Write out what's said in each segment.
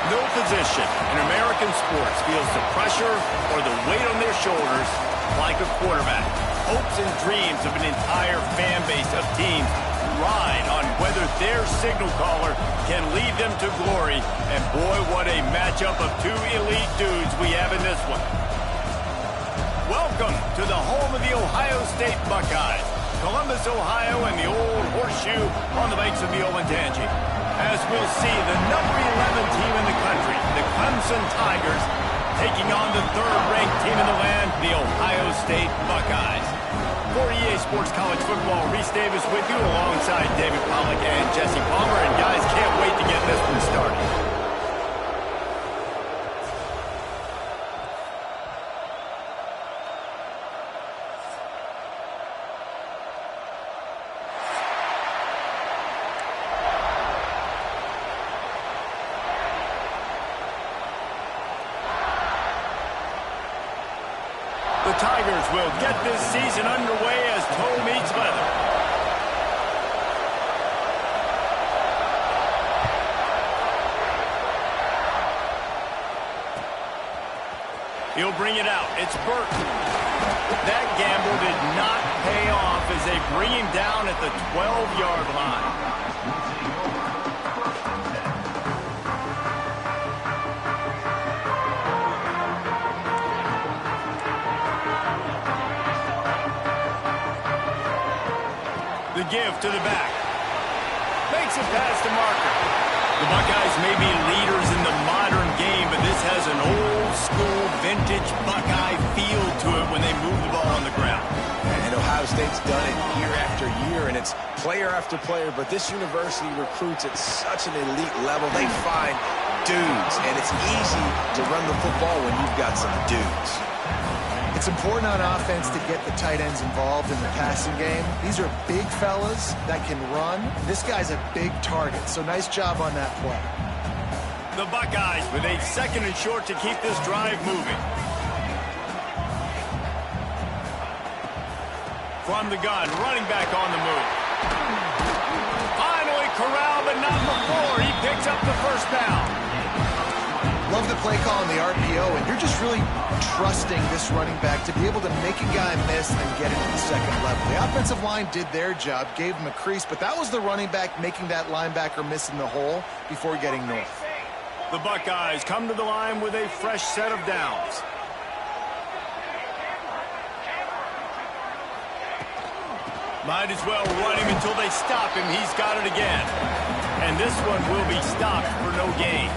No position in American sports feels the pressure or the weight on their shoulders like a quarterback. Hopes and dreams of an entire fan base of teams ride on whether their signal caller can lead them to glory. And boy, what a matchup of two elite dudes we have in this one. Welcome to the home of the Ohio State Buckeyes, Columbus, Ohio, and the old horseshoe on the banks of the Ncaa. As we'll see, the number 11 team in the country, the Clemson Tigers, taking on the third-ranked team in the land, the Ohio State Buckeyes. For EA Sports College Football, Reese Davis with you alongside David Pollack and Jesse Palmer. And guys, can't wait to get this one started. The Tigers will get this season underway as toe meets leather. He'll bring it out. It's Burton. That gamble did not pay off as they bring him down at the 12-yard line. The give to the back. Makes it past the marker. The Buckeyes may be leaders in the modern game, but this has an old-school, vintage Buckeye feel to it when they move the ball on the ground. And Ohio State's done it year after year, and it's player after player, but this university recruits at such an elite level. They find dudes, and it's easy to run the football when you've got some dudes. It's important on offense to get the tight ends involved in the passing game. These are big fellas that can run. This guy's a big target, so nice job on that play. The Buckeyes with a second and short to keep this drive moving. From the gun, running back on the move. Finally corralled, but not before. He picks up the first down. Love the play call in the RPO, and you're just really trusting this running back to be able to make a guy miss and get into the second level. The offensive line did their job, gave him a crease, but that was the running back making that linebacker miss in the hole before getting north. The Buckeyes come to the line with a fresh set of downs. Might as well run him until they stop him. He's got it again. And this one will be stopped for no gain.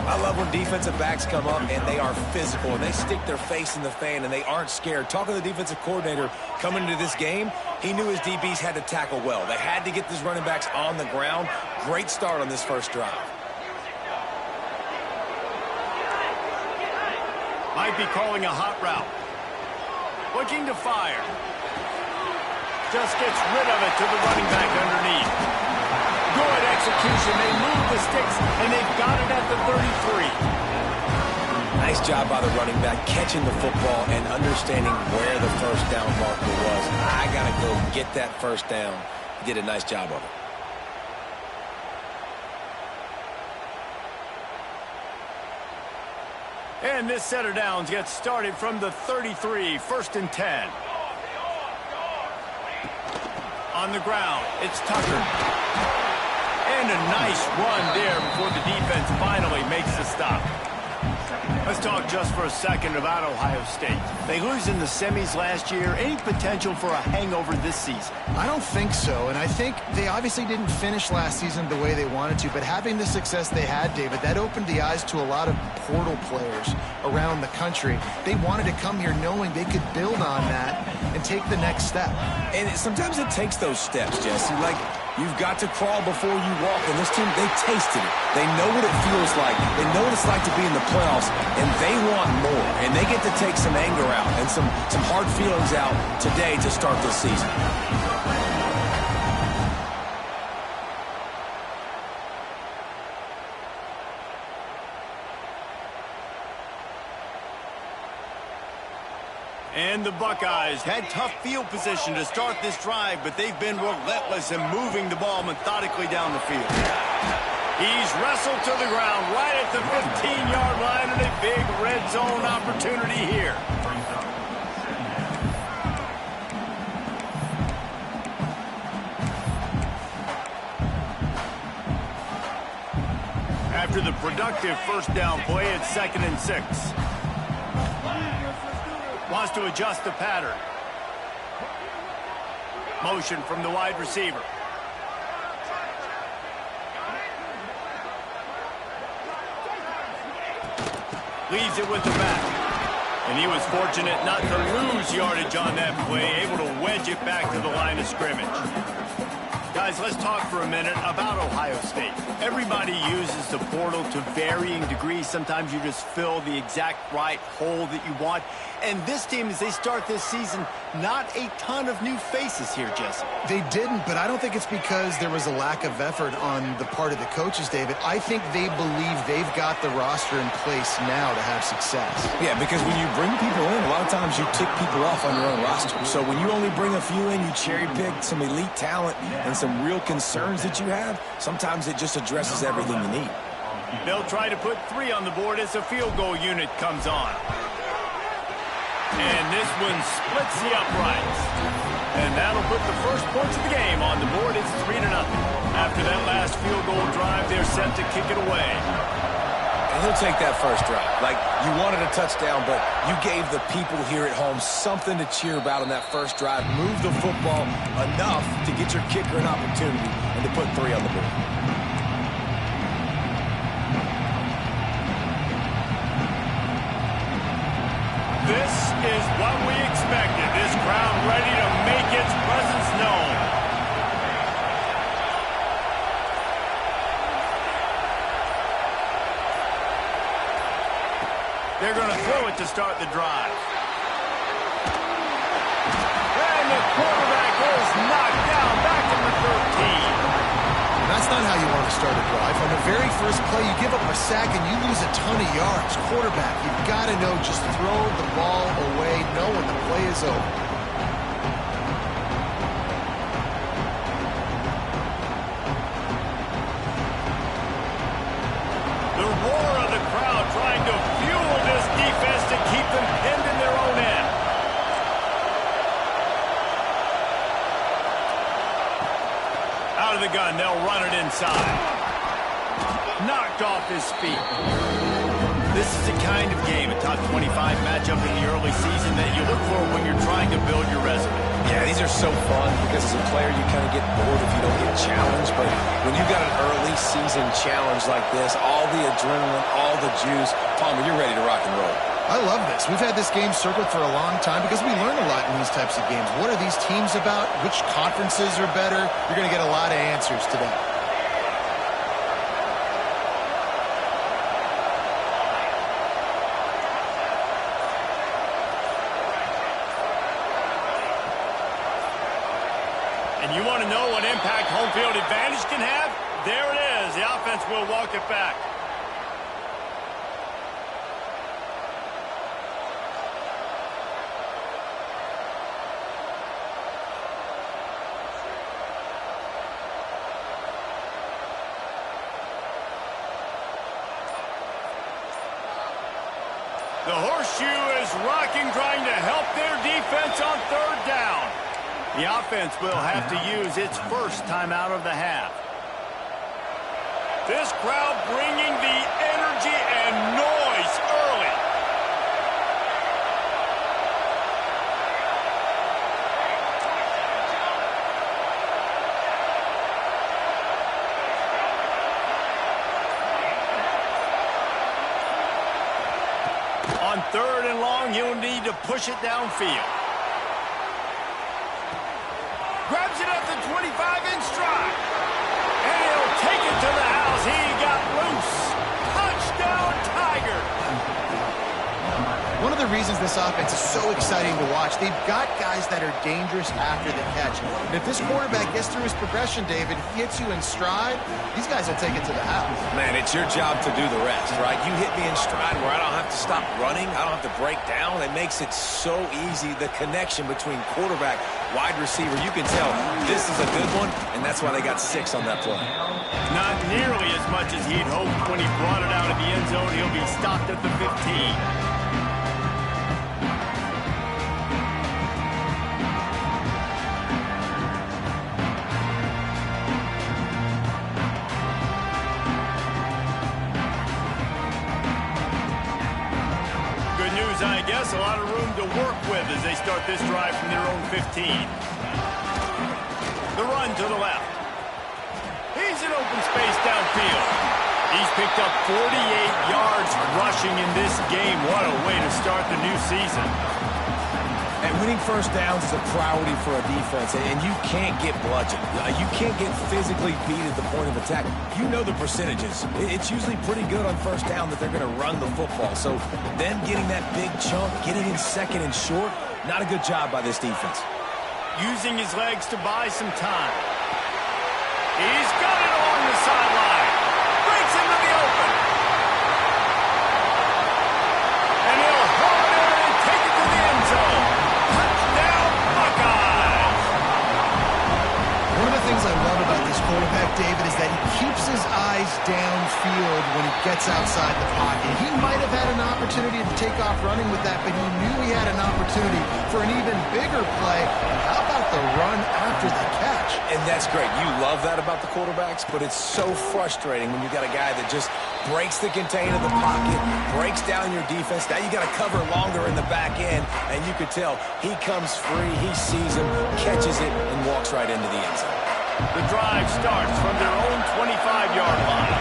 I love when defensive backs come up and they are physical and they stick their face in the fan and they aren't scared. Talking to the defensive coordinator coming into this game, he knew his DBs had to tackle well. They had to get these running backs on the ground. Great start on this first drive. Might be calling a hot route. Looking to fire. Just gets rid of it to the running back underneath. Good execution. They move the sticks, and they've got it at the 33. Nice job by the running back catching the football and understanding where the first down marker was. I got to go get that first down. He did a nice job of it. And this set of downs gets started from the 33, 1st and 10. On the ground, it's Tucker. And a nice run there before the defense finally makes the stop. Let's talk just for a second about Ohio State. They lose in the semis last year. Any potential for a hangover this season? I don't think so, and I think they obviously didn't finish last season the way they wanted to, but having the success they had, David, that opened the eyes to a lot of portal players around the country. They wanted to come here knowing they could build on that and take the next step. And sometimes it takes those steps, Jesse. Like, you've got to crawl before you walk. And this team, they tasted it. They know what it feels like. They know what it's like to be in the playoffs, and they want more. And they get to take some anger out and some hard feelings out today to start this season. And the Buckeyes had tough field position to start this drive, but they've been relentless in moving the ball methodically down the field. He's wrestled to the ground right at the 15-yard line, and a big red zone opportunity here. After the productive first down play, it's 2nd and 6. Wants to adjust the pattern. Motion from the wide receiver. Leaves it with the back. And he was fortunate not to lose yardage on that play, able to wedge it back to the line of scrimmage. Guys, let's talk for a minute about Ohio State. Everybody uses the portal to varying degrees. Sometimes you just fill the exact right hole that you want. And this team, as they start this season, not a ton of new faces here, Jesse. They didn't, but I don't think it's because there was a lack of effort on the part of the coaches, David. I think they believe they've got the roster in place now to have success. Yeah, because when you bring people in, a lot of times you tick people off on your own roster. So when you only bring a few in, you cherry pick some elite talent and some real concerns that you have, sometimes it just addresses everything you need. They'll try to put 3 on the board as the field goal unit comes on. And this one splits the uprights. And that'll put the first points of the game on the board. It's 3-0. After that last field goal drive, they're set to kick it away. And he'll take that first drive. Like, you wanted a touchdown, but you gave the people here at home something to cheer about on that first drive. Move the football enough to get your kicker an opportunity and to put 3 on the board. This is what we expected. This crowd ready to make its presence known. They're going to throw it to start the drive. And the quarterback is knocked down back at the 13. That's not how you want to start a drive. On the very first play, you give up a sack and you lose a ton of yards. Quarterback, you've got to know, just throw the ball away, know when the play is over. The roar of the crowd trying to fuel this defense to keep them pinned in their own end. Out of the gun, they'll run it inside. Knocked off his feet. This is the kind of game, a top 25 matchup in the early season, that you look for when you're trying to build your resume. Yeah, these are so fun because as a player you kind of get bored if you don't get challenged. But when you got an early season challenge like this, all the adrenaline, all the juice, Palmer, you're ready to rock and roll. I love this. We've had this game circled for a long time because we learn a lot in these types of games. What are these teams about? Which conferences are better? You're going to get a lot of answers today. And you want to know what impact home field advantage can have? There it is. The offense will walk it back. The horseshoe is rocking, trying to help their defense on 3rd down. The offense will have to use its first timeout of the half. This crowd bringing the energy and noise On 3rd and long, he'll need to push it downfield. Grabs it at the 25 in stride. And he'll take it to the house. He got loose. Touchdown, Tiger. One of the reasons this offense is so exciting to watch, they've got guys that are dangerous after the catch. And if this quarterback gets through his progression, David, he hits you in stride, these guys will take it to the house. Man, it's your job to do the rest, right? You hit me in stride where I don't have to stop running. I don't have to break down. It makes it so easy, the connection between quarterback, wide receiver. You can tell this is a good one, and that's why they got 6 on that play. Not nearly as much as he'd hoped when he brought it out of the end zone. He'll be stopped at the 15. I guess a lot of room to work with as they start this drive from their own 15. The run to the left. He's in open space downfield. He's picked up 48 yards rushing in this game. What a way to start the new season. And winning first downs is a priority for a defense, and you can't get bludgeoned. You can't get physically beat at the point of attack. You know the percentages. It's usually pretty good on first down that they're going to run the football. So them getting that big chunk, getting in second and short, not a good job by this defense. Using his legs to buy some time. He's got it along the sideline. Breaks into the open. And he'll haul it in and take it to the end zone. One of the things I love about this quarterback, David, is that he keeps his eyes downfield when he gets outside the pocket. He might have had an opportunity to take off running with that, but he knew he had an opportunity for an even bigger play. And how about the run after the catch? And that's great. You love that about the quarterbacks, but it's so frustrating when you got a guy that just breaks the contain of the pocket, breaks down your defense. Now you got to cover longer in the back end, and you could tell he comes free, he sees him, catches it, and walks right into the end zone. The drive starts from their own 25-yard line.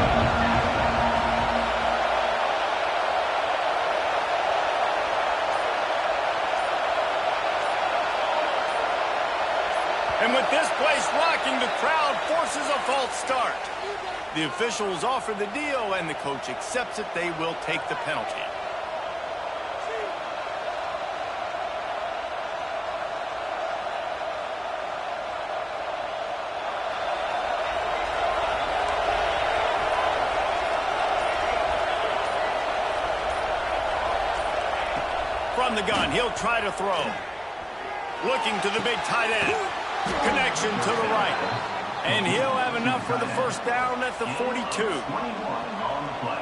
And with this place rocking, the crowd forces a false start. The officials offer the deal, and the coach accepts it. They will take the penalty. From the gun, he'll try to throw. Looking to the big tight end. Connection to the right. And he'll have enough for the first down at the 42.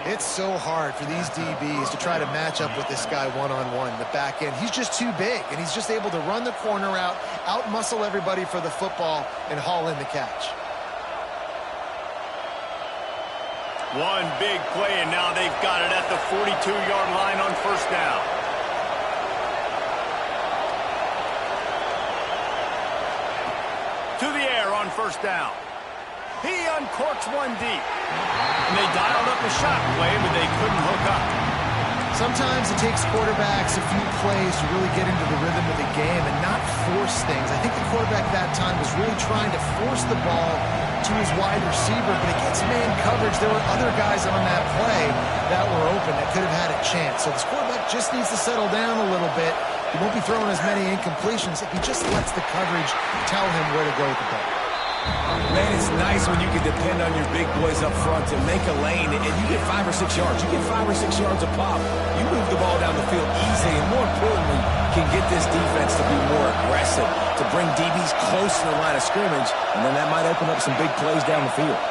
It's so hard for these DBs to try to match up with this guy one-on-one in the back end. He's just too big, and he's just able to run the corner out-muscle everybody for the football, and haul in the catch. One big play, and now they've got it at the 42-yard line on first down. To the air on first down. He uncorks one deep. And they dialed up a shot play, but they couldn't hook up. Sometimes it takes quarterbacks a few plays to really get into the rhythm of the game and not force things. I think the quarterback that time was really trying to force the ball to his wide receiver, but against man coverage, there were other guys on that play that were open that could have had a chance. So this quarterback just needs to settle down a little bit. He won't be throwing as many incompletions if he just lets the coverage tell him where to go with the ball. Man, it's nice when you can depend on your big boys up front to make a lane, and you get 5 or 6 yards. You get 5 or 6 yards a pop. You move the ball down the field easy, and more importantly, can get this defense to be more aggressive, to bring DBs close to the line of scrimmage, and then that might open up some big plays down the field.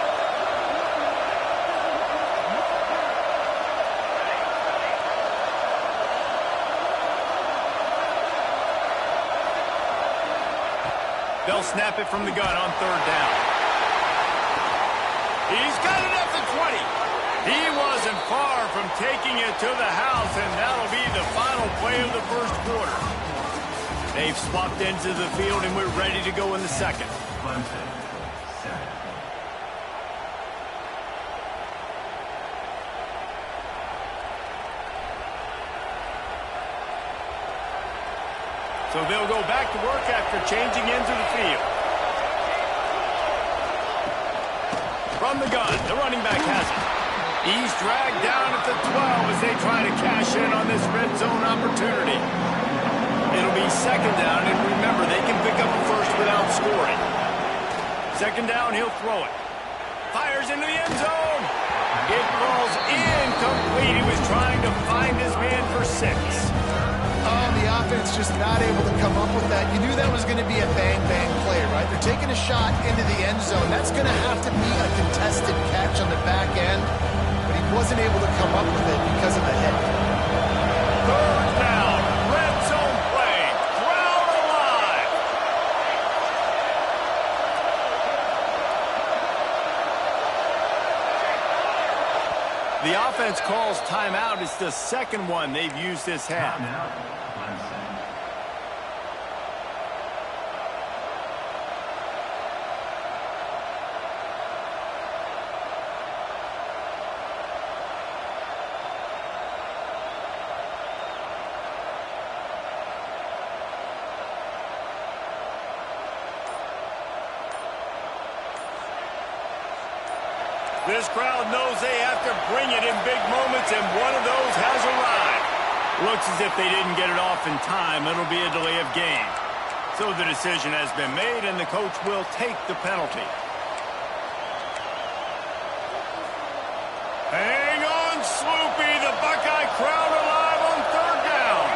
They'll snap it from the gun on third down. He's got it at the 20. He wasn't far from taking it to the house, and that'll be the final play of the first quarter. They've swapped into the field, and we're ready to go in the second. So they'll go back to work after changing into the field. From the gun, the running back has it. He's dragged down at the 12 as they try to cash in on this red zone opportunity. It'll be second down, and remember, they can pick up a first without scoring. Second down, he'll throw it. Fires into the end zone. It falls incomplete. He was trying to find his man for 6. The offense just not able to come up with that. You knew that was going to be a bang-bang play, right? They're taking a shot into the end zone. That's going to have to be a contested catch on the back end, but he wasn't able to come up with it because of the hit. Third down, red zone play, crowd alive. The offense calls timeout. It's the second one they've used this half. This crowd knows they have to bring it in big moments, and one of those has arrived. Looks as if they didn't get it off in time. It'll be a delay of game. So the decision has been made, and the coach will take the penalty. Hang on, Sloopy. The Buckeye crowd alive on third down.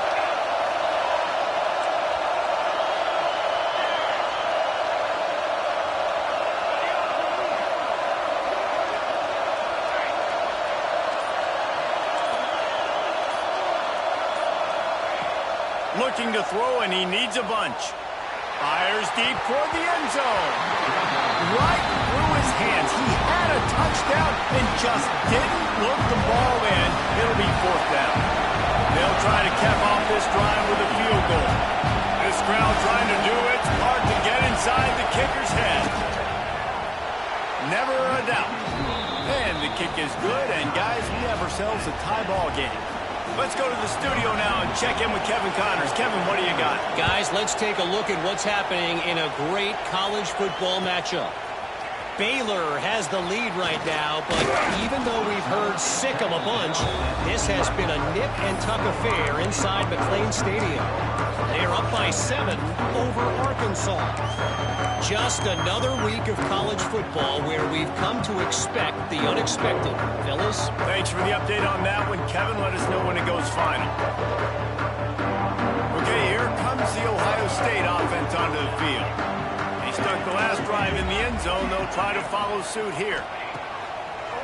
Looking to throw, and he needs a bunch. Fires deep toward the end zone. Right through his hands. He had a touchdown and just didn't look the ball in. It'll be fourth down. They'll try to cap off this drive with a field goal. This crowd trying to do it. It's hard to get inside the kicker's head. Never a doubt. And the kick is good, and guys, we have ourselves a tie ball game. Let's go to the studio now and check in with Kevin Connors. Kevin, what do you got? Guys, let's take a look at what's happening in a great college football matchup. Baylor has the lead right now, but even though we've heard sick of a bunch, this has been a nip-and-tuck affair inside McLean Stadium. They're up by 7 over Arkansas. Just another week of college football where we've come to expect the unexpected. Fellas? Thanks for the update on that one, Kevin. Let us know when it goes final. Okay, here comes the Ohio State offense onto the field. They stuck the last drive in the end zone. They'll try to follow suit here.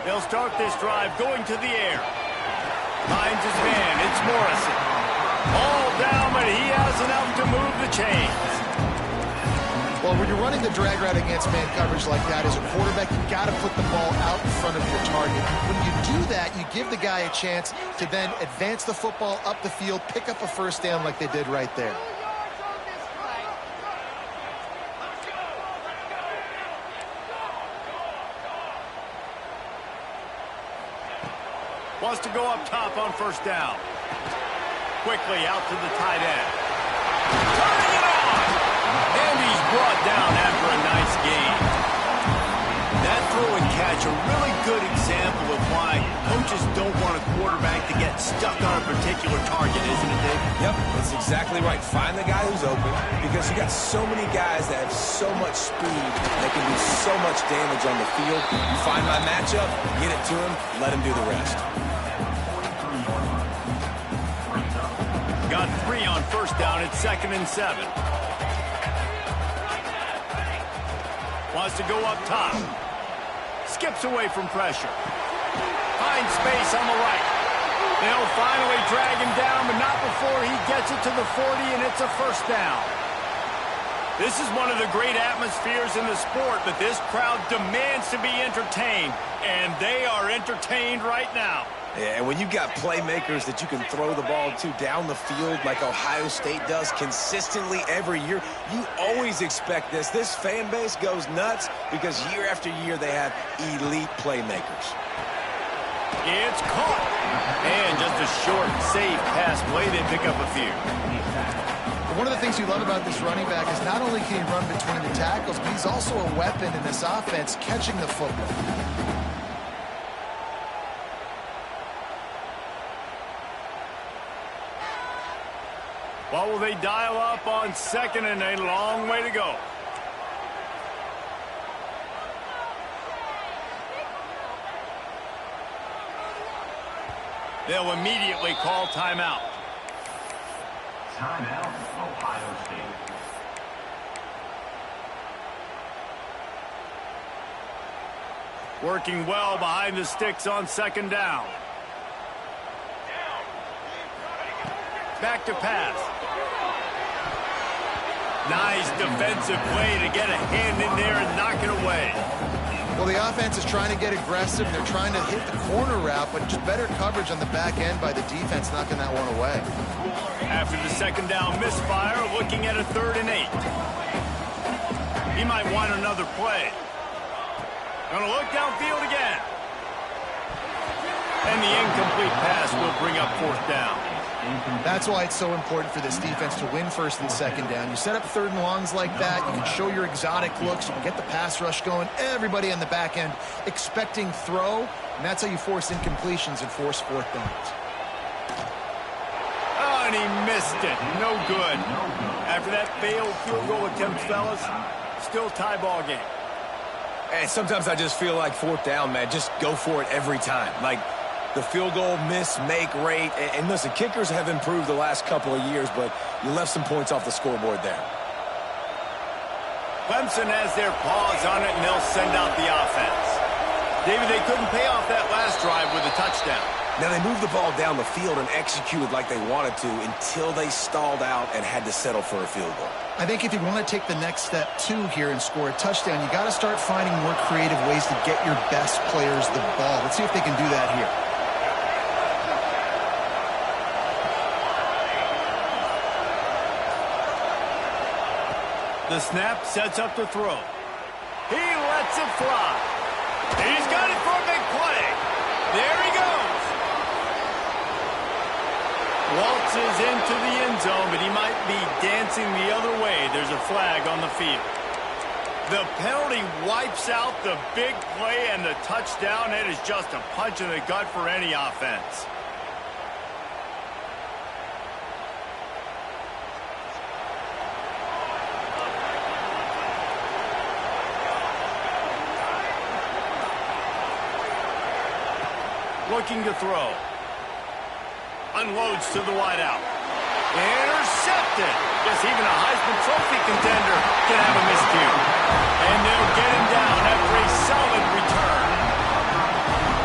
They'll start this drive going to the air. Finds his man. It's Morrison. All down, but he has enough to move the chains. Well, when you're running the drag route against man coverage like that, as a quarterback, you've got to put the ball out in front of your target. When you do that, you give the guy a chance to then advance the football up the field, pick up a first down like they did right there. Wants to go up top on first down. Quickly out to the tight end. Turning it on! And he's brought down after a nice gain. That throw and catch, a really good example of why coaches don't want a quarterback to get stuck on a particular target, isn't it, Dave? Yep, that's exactly right. Find the guy who's open, because you got so many guys that have so much speed that can do so much damage on the field. You find my matchup, get it to him, let him do the rest. Got 3 on first down. It's 2nd and 7. Wants to go up top. Skips away from pressure. Finds space on the right. They'll finally drag him down, but not before he gets it to the 40, and it's a first down. This is one of the great atmospheres in the sport, but this crowd demands to be entertained, and they are entertained right now. Yeah, and when you've got playmakers that you can throw the ball to down the field like Ohio State does consistently every year, you always expect this. This fan base goes nuts because year after year they have elite playmakers. It's caught. And just a short, safe pass play. They pick up a few. But one of the things you love about this running back is not only can he run between the tackles, but he's also a weapon in this offense catching the football. What will they dial up on second and a long way to go? They'll immediately call timeout. Timeout, Ohio State. Working well behind the sticks on second down. Back to pass. Nice defensive play to get a hand in there and knock it away. Well, the offense is trying to get aggressive. They're trying to hit the corner route, but just better coverage on the back end by the defense knocking that one away. After the second down misfire, looking at a 3rd and 8. He might want another play. Gonna look downfield again. And the incomplete pass will bring up 4th down. That's why it's so important for this defense to win 1st and 2nd down. You set up 3rd and longs like that, you can show your exotic looks, you can get the pass rush going, everybody on the back end expecting throw, and that's how you force incompletions and force 4th downs. Oh, and he missed it. No good. After that failed field goal attempt, fellas, still tie ball game. And sometimes I just feel like 4th down, man, just go for it every time. Like, the field goal miss-make rate. And listen, kickers have improved the last couple of years, but you left some points off the scoreboard there. Clemson has their paws on it, and they'll send out the offense. David, they couldn't pay off that last drive with a touchdown. Now, they moved the ball down the field and executed like they wanted to until they stalled out and had to settle for a field goal. I think if you want to take the next step, too, here and score a touchdown, you got to start finding more creative ways to get your best players the ball. Let's see if they can do that here. The snap sets up the throw. He lets it fly. He's got it for a big play. There he goes. Waltzes into the end zone, but he might be dancing the other way. There's a flag on the field. The penalty wipes out the big play, and the touchdown. It is just a punch in the gut for any offense. Looking to throw. Unloads to the wideout. Intercepted. Yes, even a Heisman Trophy contender can have a miscue. And they'll get him down after a solid return.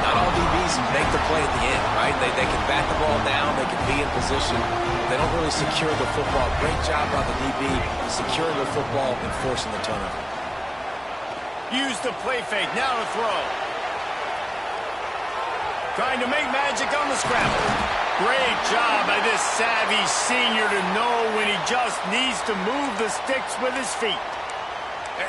Not all DBs make the play at the end, right? They can bat the ball down. They can be in position. They don't really secure the football. Great job by the DB securing the football and forcing the turnover. Use the play fake. Now to throw. Trying to make magic on the scramble. Great job by this savvy senior to know when he just needs to move the sticks with his feet.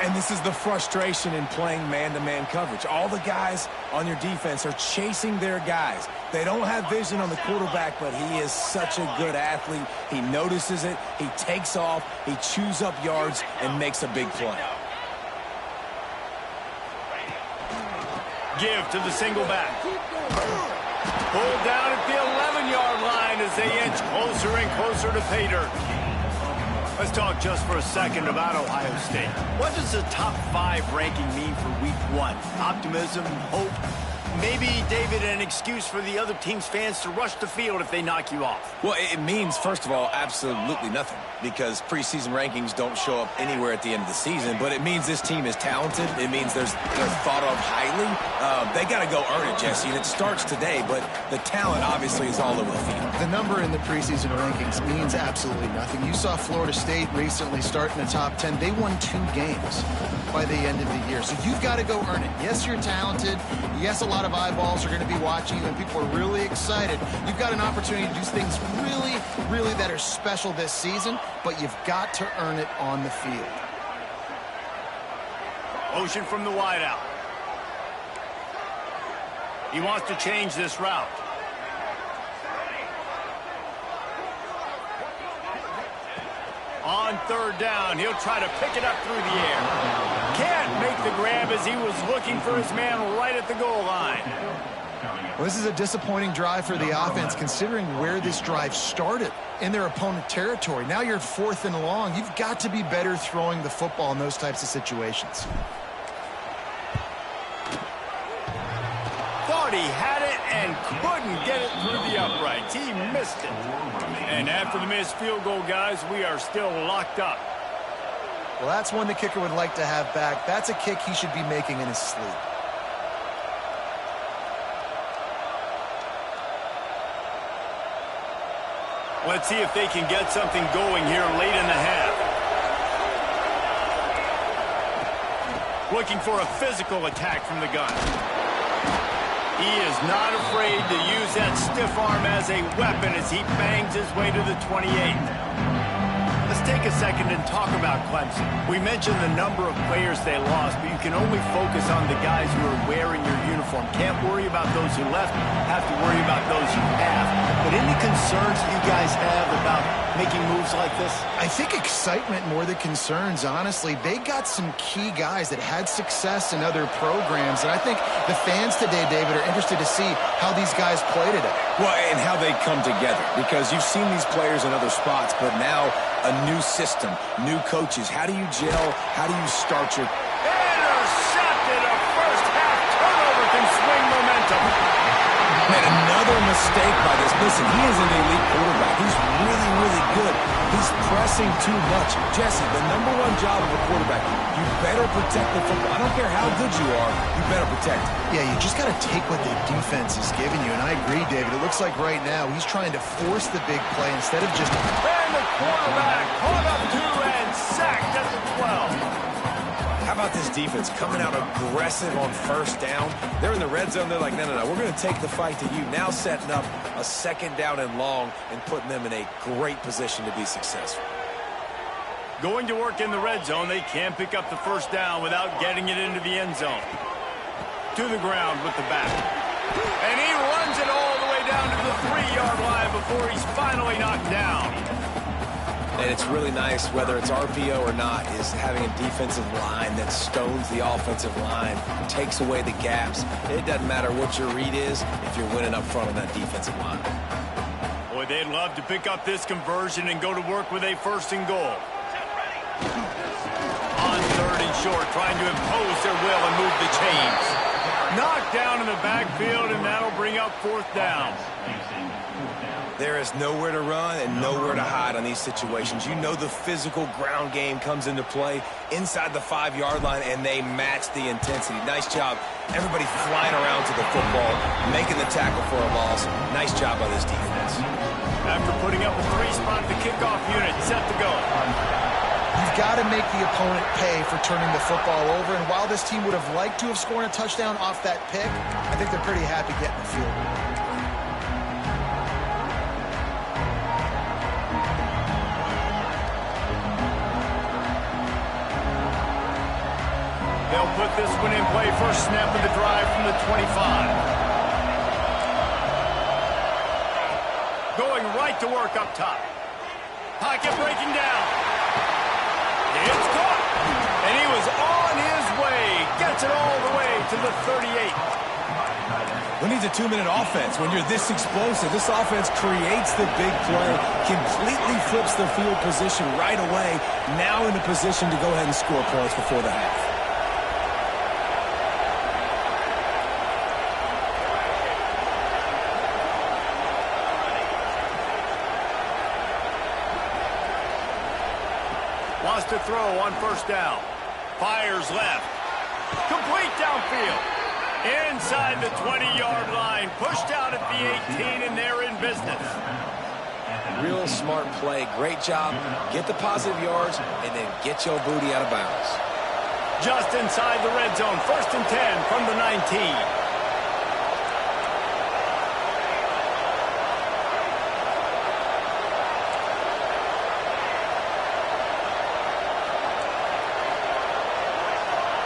And this is the frustration in playing man-to-man coverage. All the guys on your defense are chasing their guys. They don't have vision on the quarterback, but he is such a good athlete. He notices it, he takes off, he chews up yards, and makes a big play. Give to the single back. Pulled down at the 11-yard line as they inch closer and closer to pay dirt. Let's talk just for a second about Ohio State. What does the top 5 ranking mean for week 1? Optimism, hope, maybe, David, an excuse for the other team's fans to rush the field if they knock you off? Well, it means, first of all, absolutely nothing, because preseason rankings don't show up anywhere at the end of the season, but it means this team is talented. It means they're thought of highly. They got to go earn it, Jesse, and it starts today, but the talent obviously is all over the field. The number in the preseason rankings means absolutely nothing. You saw Florida State recently start in the top 10. They won 2 games by the end of the year, so you've got to go earn it. Yes, you're talented. Yes, a lot of eyeballs are going to be watching you, and people are really excited. You've got an opportunity to do things really that are special this season, but you've got to earn it on the field. Motion from the wideout. He wants to change this route. On third down, he'll try to pick it up through the air. Can't make the grab as he was looking for his man right at the goal line. Well, this is a disappointing drive for the offense, considering where this drive started in their opponent territory. Now you're 4th and long. You've got to be better throwing the football in those types of situations. Thought he had it and couldn't get it through the uprights. He missed it. And after the missed field goal, guys, we are still locked up. Well, that's one the kicker would like to have back. That's a kick he should be making in his sleep. Let's see if they can get something going here late in the half. Looking for a physical attack from the gun. He is not afraid to use that stiff arm as a weapon as he bangs his way to the 28. Let's take a second and talk about Clemson. We mentioned the number of players they lost, but you can only focus on the guys who are wearing your uniform. Can't worry about those who left, have to worry about those who have. But any concerns that you guys have about making moves like this? I think excitement more than concerns, honestly. They got some key guys that had success in other programs, and I think the fans today, David, are interested to see how these guys play today. Well, and how they come together, because you've seen these players in other spots, but now a new system, new coaches. How do you gel? How do you start your... Intercepted! A first half turnover can swing momentum. Man, another mistake by this. Listen, he is an elite quarterback. He's really, really good. He's pressing too much. Jesse, the #1 job of a quarterback, you better protect the football. I don't care how good you are, you better protect it. Yeah, you just got to take what the defense is giving you, and I agree, David. It looks like right now he's trying to force the big play instead of just... And the quarterback caught up to and sacked at the 12. How about this defense coming out aggressive on first down? They're in the red zone. They're like, no, we're going to take the fight to you. Now setting up a 2nd down and long and putting them in a great position to be successful. Going to work in the red zone. They can't pick up the first down without getting it into the end zone. To the ground with the back. And he runs it all the way down to the 3-yard line before he's finally knocked down. And it's really nice, whether it's RPO or not, is having a defensive line that stones the offensive line, takes away the gaps. It doesn't matter what your read is if you're winning up front on that defensive line. Boy, they'd love to pick up this conversion and go to work with a 1st and goal. On 3rd and short, trying to impose their will and move the chains. Knocked down in the backfield, and that'll bring up 4th down. There is nowhere to run and nowhere to hide on these situations. You know the physical ground game comes into play inside the 5-yard line, and they match the intensity. Nice job. Everybody flying around to the football, making the tackle for a loss. Nice job by this defense. After putting up a 3-spot, the kickoff unit set to go. You've got to make the opponent pay for turning the football over, and while this team would have liked to have scored a touchdown off that pick, I think they're pretty happy getting the field goal. They'll put this one in play. First snap of the drive from the 25. Going right to work up top. Pocket breaking down. It's caught. And he was on his way. Gets it all the way to the 38. Who needs a 2-minute offense when you're this explosive? This offense creates the big play, completely flips the field position right away, now in a position to go ahead and score points before the half. Wants to throw on 1st down. Fires left. Complete downfield. Inside the 20-yard line. Pushed out at the 18, and they're in business. Real smart play. Great job. Get the positive yards, and then get your booty out of bounds. Just inside the red zone. 1st and 10 from the 19.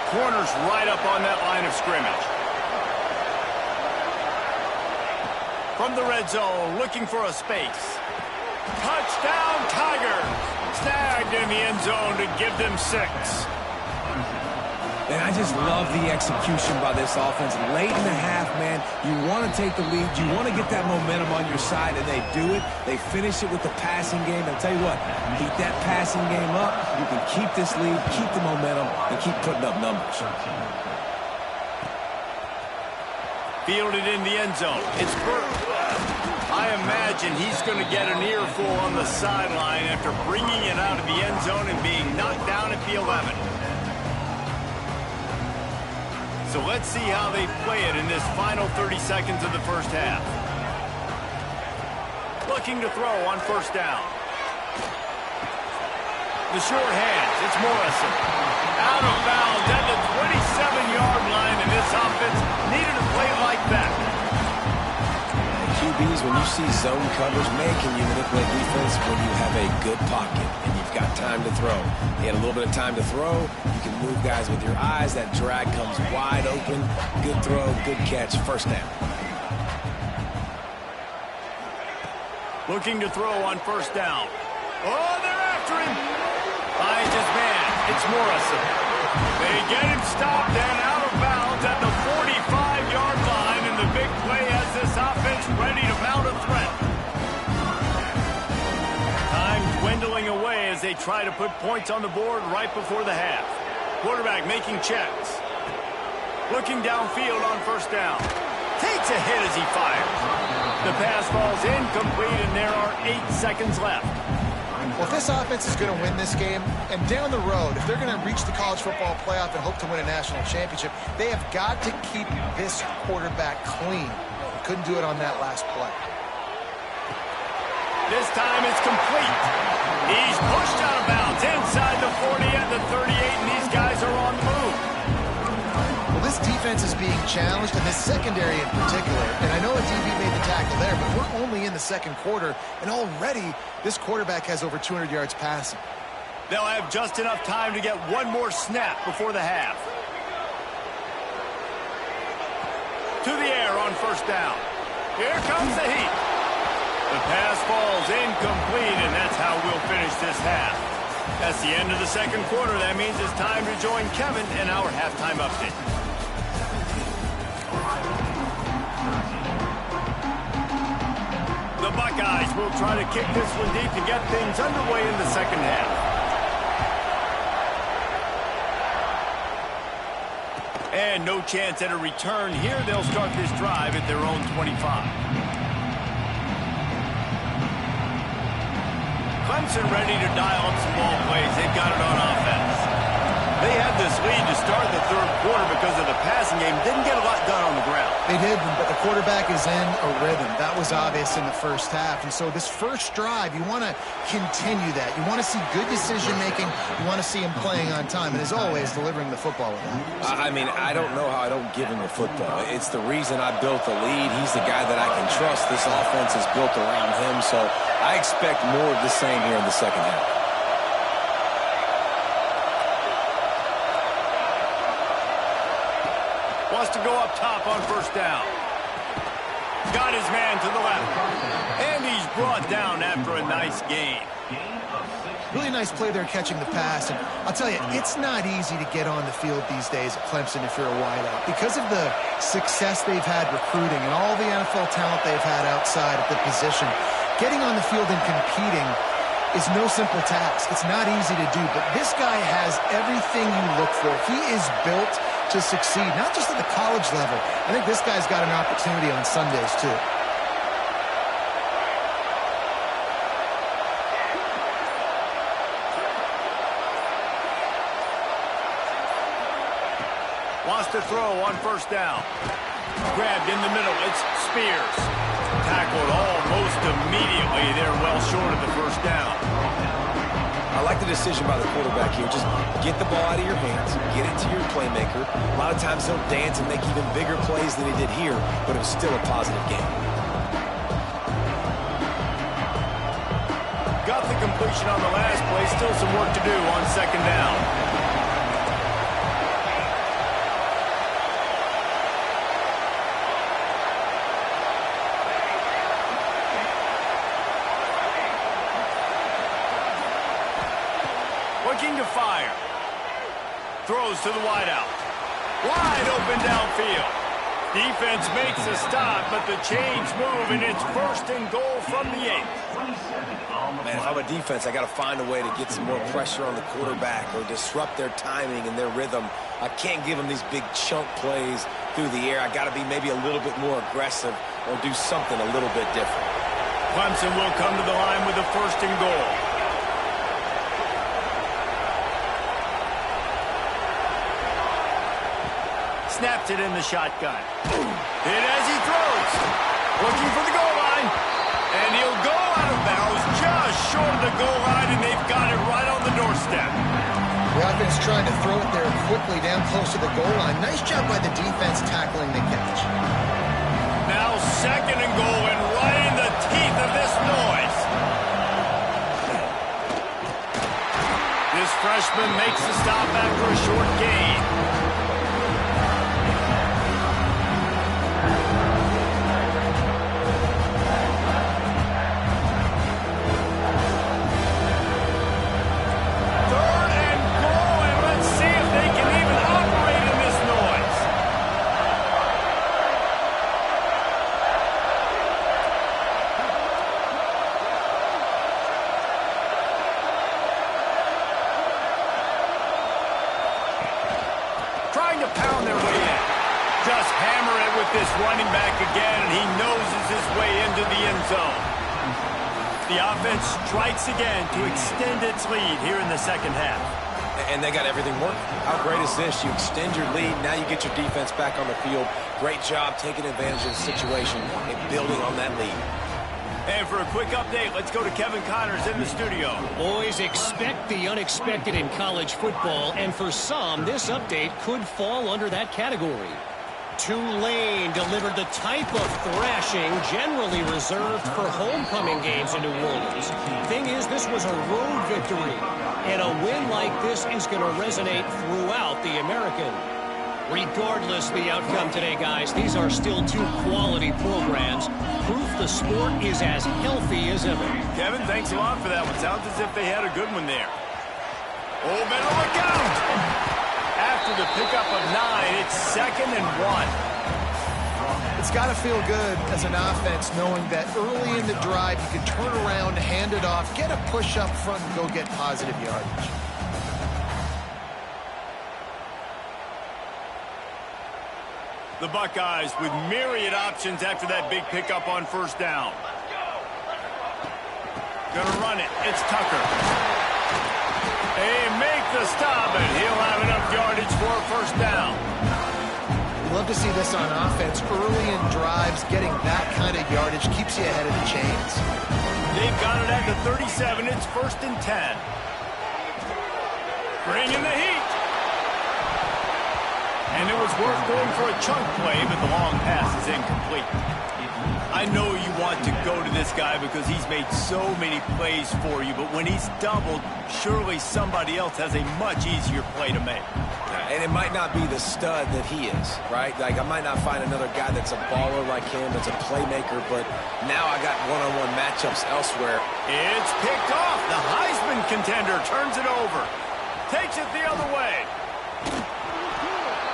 Corners right up on that line of scrimmage. From the red zone, looking for a space. Touchdown, Tigers! Snagged arrived in the end zone to give them 6. And I just love the execution by this offense. Late in the half, man, you want to take the lead. You want to get that momentum on your side, and they do it. They finish it with the passing game. I'll tell you what, keep that passing game up. You can keep this lead, keep the momentum, and keep putting up numbers. Fielded in the end zone. It's Burke. I imagine he's going to get an earful on the sideline after bringing it out of the end zone and being knocked down at the 11. So let's see how they play it in this final 30 seconds of the first half. Looking to throw on first down. The short hands, it's Morrison. Out of bounds at the 27-yard line, and this offense needed a play like that. QBs, when you see zone coverage, man, can you manipulate defense when you have a good pocket and you've got time to throw. You had a little bit of time to throw. You can move guys with your eyes. That drag comes wide open. Good throw, good catch, first down. Looking to throw on first down. Oh, they're after him. Finds his man. It's Morrison. They get him stopped and out of bounds at the 45-yard line, and the big play has this offense ready to mount a threat. Time dwindling away as they try to put points on the board right before the half. Quarterback making checks. Looking downfield on first down. Takes a hit as he fires. The pass falls incomplete, and there are 8 seconds left. Well, if this offense is going to win this game, and down the road, if they're going to reach the college football playoff and hope to win a national championship, they have got to keep this quarterback clean. Couldn't do it on that last play. This time it's complete. He's pushed out of bounds inside the 40 at the 38, and these guys are on the move. Well, this defense is being challenged, and this secondary in particular. And I know a DB made the tackle there, but we're only in the second quarter, and already this quarterback has over 200 yards passing. They'll have just enough time to get one more snap before the half. To the air on first down. Here comes the heat. The pass falls incomplete, and that's how we'll finish this half. That's the end of the second quarter. That means it's time to join Kevin in our halftime update. The Buckeyes will try to kick this one deep to get things underway in the second half. And no chance at a return here. They'll start this drive at their own 25. Clemson ready to dial up some ball plays. They've got it on offense. They had this lead to start the third quarter because of the passing game. Didn't get a lot done on the ground. They did, but the quarterback is in a rhythm. That was obvious in the first half. And so this first drive, you want to continue that. You want to see good decision-making. You want to see him playing on time. And as always, delivering the football with that. I mean, I don't know how I don't give him the football. It's the reason I built the lead. He's the guy that I can trust. This offense is built around him. So I expect more of the same here in the second half. Wants to go up top on first down. Got his man to the left. And he's brought down after a nice gain. Really nice play there catching the pass. And I'll tell you, it's not easy to get on the field these days at Clemson if you're a wideout. Because of the success they've had recruiting and all the NFL talent they've had outside at the position, getting on the field and competing is no simple task. It's not easy to do, but this guy has everything you look for. He is built to succeed, not just at the college level. I think this guy's got an opportunity on Sundays, too. Wants to throw on first down. Grabbed in the middle. It's Spears. Tackled almost immediately. They're well short of the first down. I like the decision by the quarterback here. Just get the ball out of your hands, get it to your playmaker. A lot of times he'll dance and make even bigger plays than he did here, but it was still a positive game. Got the completion on the last play. Still some work to do on second down. looking to fire. Throws to the wideout. Wide open downfield. Defense makes a stop, but the chains move, and it's 1st and goal from the 8. Man, if I'm a defense, I got to find a way to get some more pressure on the quarterback or disrupt their timing and their rhythm. I can't give them these big chunk plays through the air. I got to be maybe a little bit more aggressive or do something a little bit different. Clemson will come to the line with a 1st and goal. Snaps it in the shotgun. Hit as he throws. Looking for the goal line. And he'll go out of bounds just short of the goal line, and they've got it right on the doorstep. The offense trying to throw it there quickly down close to the goal line. Nice job by the defense tackling the catch. Now 2nd and goal, and right in the teeth of this noise. This freshman makes the stop after a short gain. Trying to pound their way in. Just hammer it with this running back again, and he noses his way into the end zone. The offense strikes again to extend its lead here in the 2nd half. And they got everything working. How great is this? You extend your lead, now you get your defense back on the field. Great job taking advantage of the situation and building on that lead. And for a quick update, let's go to Kevin Connors in the studio. Boys, expect the unexpected in college football, and for some, this update could fall under that category. Tulane delivered the type of thrashing generally reserved for homecoming games in New Orleans. Thing is, this was a road victory, and a win like this is going to resonate throughout the American. Regardless of the outcome today, guys, these are still 2 quality programs. Proof the sport is as healthy as ever. Kevin, thanks a lot for that one. Sounds as if they had a good one there. Oh, better look out! After the pickup of 9, it's 2nd and 1. It's got to feel good as an offense knowing that early in the drive you can turn around, hand it off, get a push up front, and go get positive yardage. The Buckeyes with myriad options after that big pickup on 1st down. Gonna run it. It's Tucker. They make the stop, and he'll have enough yardage for a 1st down. Love to see this on offense. Early in drives, getting that kind of yardage keeps you ahead of the chains. They've got it at the 37. It's 1st and 10. Bringing the heat. And it was worth going for a chunk play, but the long pass is incomplete. I know you want to go to this guy because he's made so many plays for you, but when he's doubled, surely somebody else has a much easier play to make. And it might not be the stud that he is, right? Like, I might not find another guy that's a baller like him, that's a playmaker, but now I got one-on-one matchups elsewhere. It's picked off. The Heisman contender turns it over. Takes it the other way.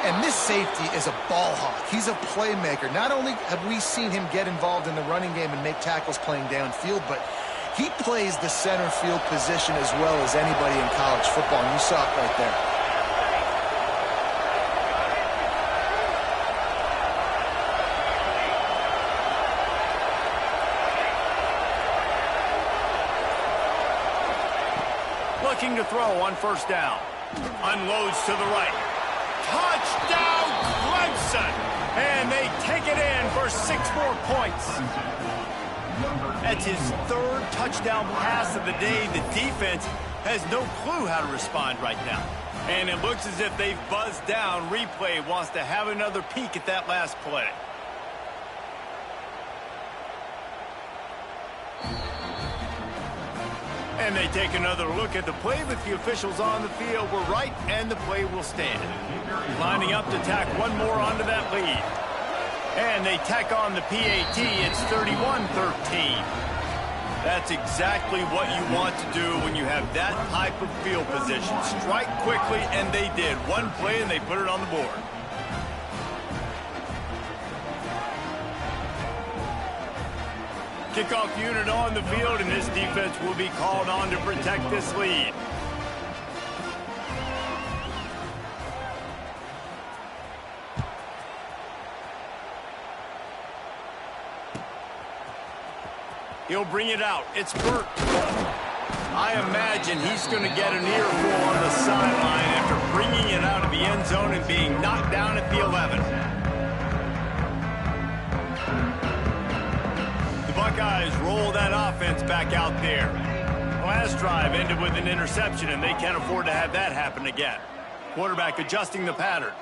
And this safety is a ball hawk. He's a playmaker. Not only have we seen him get involved in the running game and make tackles playing downfield, but he plays the center field position as well as anybody in college football, and you saw it right there. Looking to throw on 1st down. Unloads to the right. Touchdown, Clemson! And they take it in for 6 more points. That's his 3rd touchdown pass of the day. The defense has no clue how to respond right now. And it looks as if they've buzzed down. Replay wants to have another peek at that last play. And they take another look at the play, but the officials on the field were right, and the play will stand. Lining up to tack one more onto that lead. And they tack on the PAT. It's 31-13. That's exactly what you want to do when you have that type of field position. Strike quickly, and they did. One play, and they put it on the board. Kickoff unit on the field, and this defense will be called on to protect this lead. He'll bring it out. It's Burt. I imagine he's going to get an earful on the sideline after bringing it out of the end zone and being knocked down at the 11. The Buckeyes roll that offense back out there. Last drive ended with an interception, and they can't afford to have that happen again. Quarterback adjusting the pattern.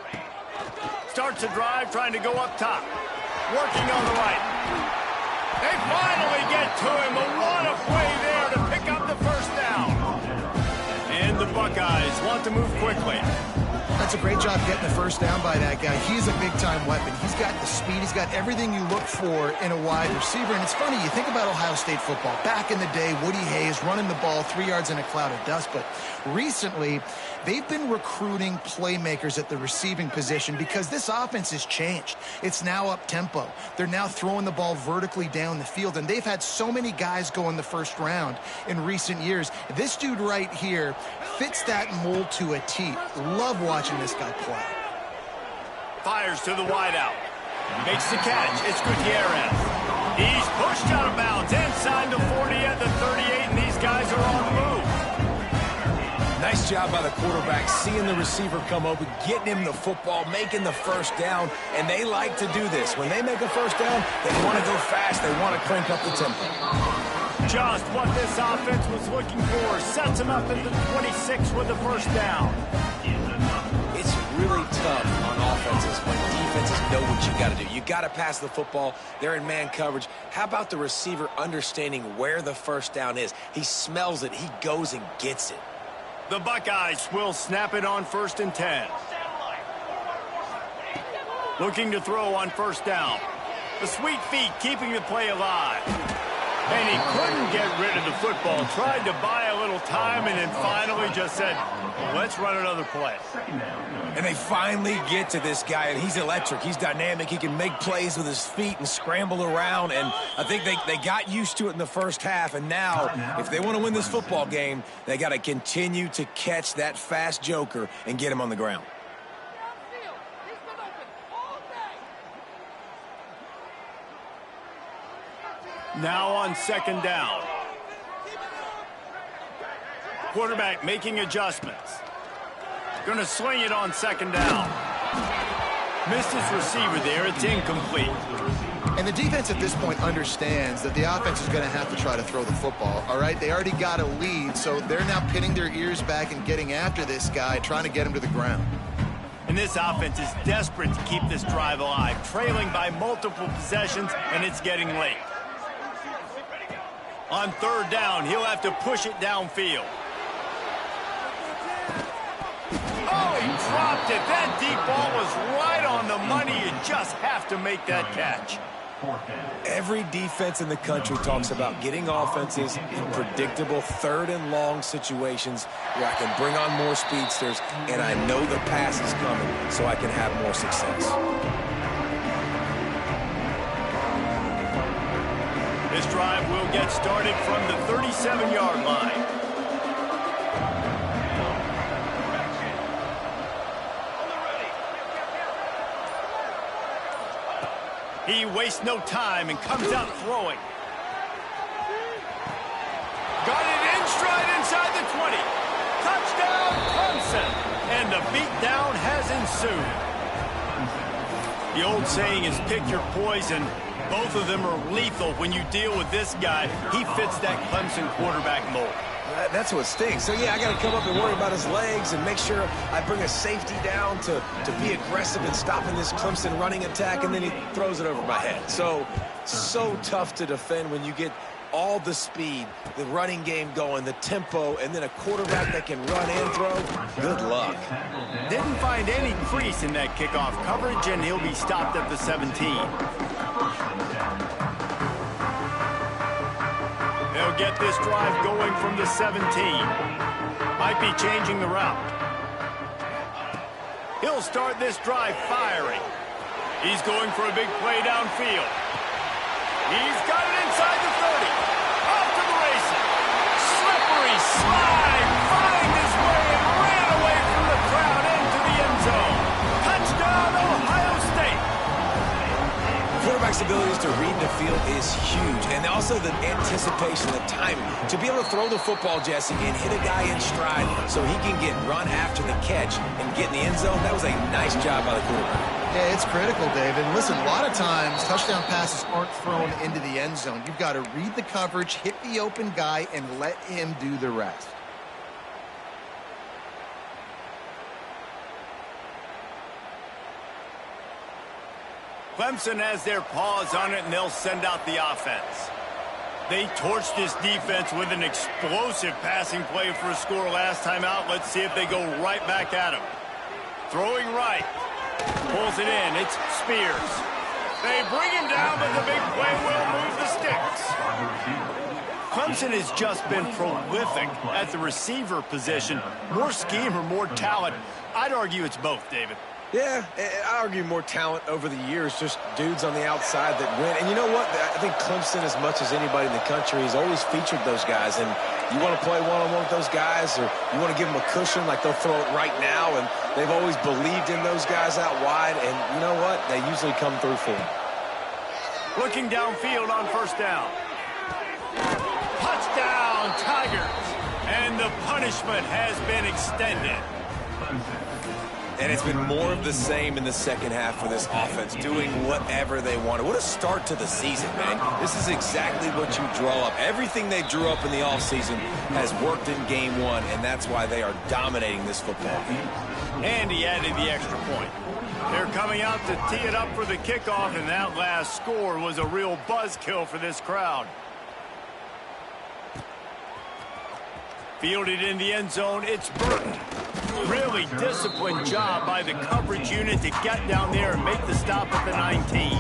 Starts a drive trying to go up top. Working on the right. They finally get to him, but what a play there to pick up the first down. And the Buckeyes want to move quickly. That's a great job getting the first down by that guy. He's a big-time weapon. He's got the speed. He's got everything you look for in a wide receiver. And it's funny, you think about Ohio State football. Back in the day, Woody Hayes running the ball 3 yards in a cloud of dust. But recently, they've been recruiting playmakers at the receiving position because this offense has changed. It's now up-tempo. They're now throwing the ball vertically down the field, and they've had so many guys go in the first round in recent years. This dude right here fits that mold to a T. Love watching this guy play. Fires to the wideout. Makes the catch. It's Gutierrez. He's pushed out of bounds inside the 40 at the 38, and these guys are on the move. Nice job by the quarterback, seeing the receiver come open, getting him the football, making the first down, and they like to do this. When they make a first down, they want to go fast. They want to crank up the tempo. Just what this offense was looking for. Sets him up at the 26 with the first down. It's really tough on offenses when defenses know what you got to do. You got to pass the football. They're in man coverage. How about the receiver understanding where the first down is? He smells it. He goes and gets it. The Buckeyes will snap it on 1st and 10. Looking to throw on first down. The sweet feet keeping the play alive. And he couldn't get rid of the football. Tried to buy a little time and then finally just said, let's run another play. And they finally get to this guy, and he's electric. He's dynamic. He can make plays with his feet and scramble around. And I think they got used to it in the first half. And now, if they want to win this football game, they got to continue to catch that fast joker and get him on the ground. Now on 2nd down. Quarterback making adjustments. Going to sling it on 2nd down. Missed his receiver there. It's incomplete. And the defense at this point understands that the offense is going to have to try to throw the football, all right? They already got a lead, so they're now pinning their ears back and getting after this guy, trying to get him to the ground. And this offense is desperate to keep this drive alive, trailing by multiple possessions, and it's getting late. On 3rd down, he'll have to push it downfield. Oh, he dropped it. That deep ball was right on the money. You just have to make that catch. Every defense in the country talks about getting offenses in predictable 3rd and long situations where I can bring on more speedsters and I know the pass is coming so I can have more success. This drive will get started from the 37-yard line. He wastes no time and comes out throwing. Got it in stride inside the 20. Touchdown, Clemson. And the beatdown has ensued. The old saying is pick your poison. Both of them are lethal when you deal with this guy. He fits that Clemson quarterback mold. That's what stinks. So, yeah, I got to come up and worry about his legs and make sure I bring a safety down to be aggressive in stopping this Clemson running attack, and then he throws it over my head. So tough to defend when you get all the speed, the running game going, the tempo, and then a quarterback that can run and throw. Good luck. Didn't find any crease in that kickoff coverage, and he'll be stopped at the 17. They'll they'll get this drive going from the 17. Might be changing the route. He'll start this drive firing. He's going for a big play downfield. He's got it inside the 30. Off to the races. Slippery slide. Find his way and ran away from the crowd into the end zone. Touchdown, Ohio State. Quarterback's abilities to read the field is huge, and also the anticipation, the timing. To be able to throw the football, Jesse, and hit a guy in stride so he can get run after the catch and get in the end zone, that was a nice job by the quarterback. Yeah, it's critical, David. Listen, a lot of times touchdown passes aren't thrown into the end zone. You've got to read the coverage, hit the open guy, and let him do the rest. Clemson has their paws on it, and they'll send out the offense. They torched this defense with an explosive passing play for a score last time out. Let's see if they go right back at him. Throwing right. Pulls it in. It's Spears. They bring him down, but the big play will move the sticks. Clemson has just been prolific at the receiver position. More scheme or more talent? I'd argue it's both, David. Yeah, I argue more talent over the years, just dudes on the outside that win. And you know what? I think Clemson, as much as anybody in the country, has always featured those guys. And you want to play one-on-one with those guys, or you want to give them a cushion like they'll throw it right now, and they've always believed in those guys out wide. And you know what? They usually come through for them. Looking downfield on first down. Touchdown, Tigers. And the punishment has been extended. And it's been more of the same in the second half for this offense, doing whatever they wanted. What a start to the season, man. This is exactly what you draw up. Everything they drew up in the offseason has worked in game one, and that's why they are dominating this football game. And he added the extra point. They're coming out to tee it up for the kickoff, and that last score was a real buzzkill for this crowd. Fielded in the end zone, it's Burton. Really disciplined job by the coverage unit to get down there and make the stop at the 19.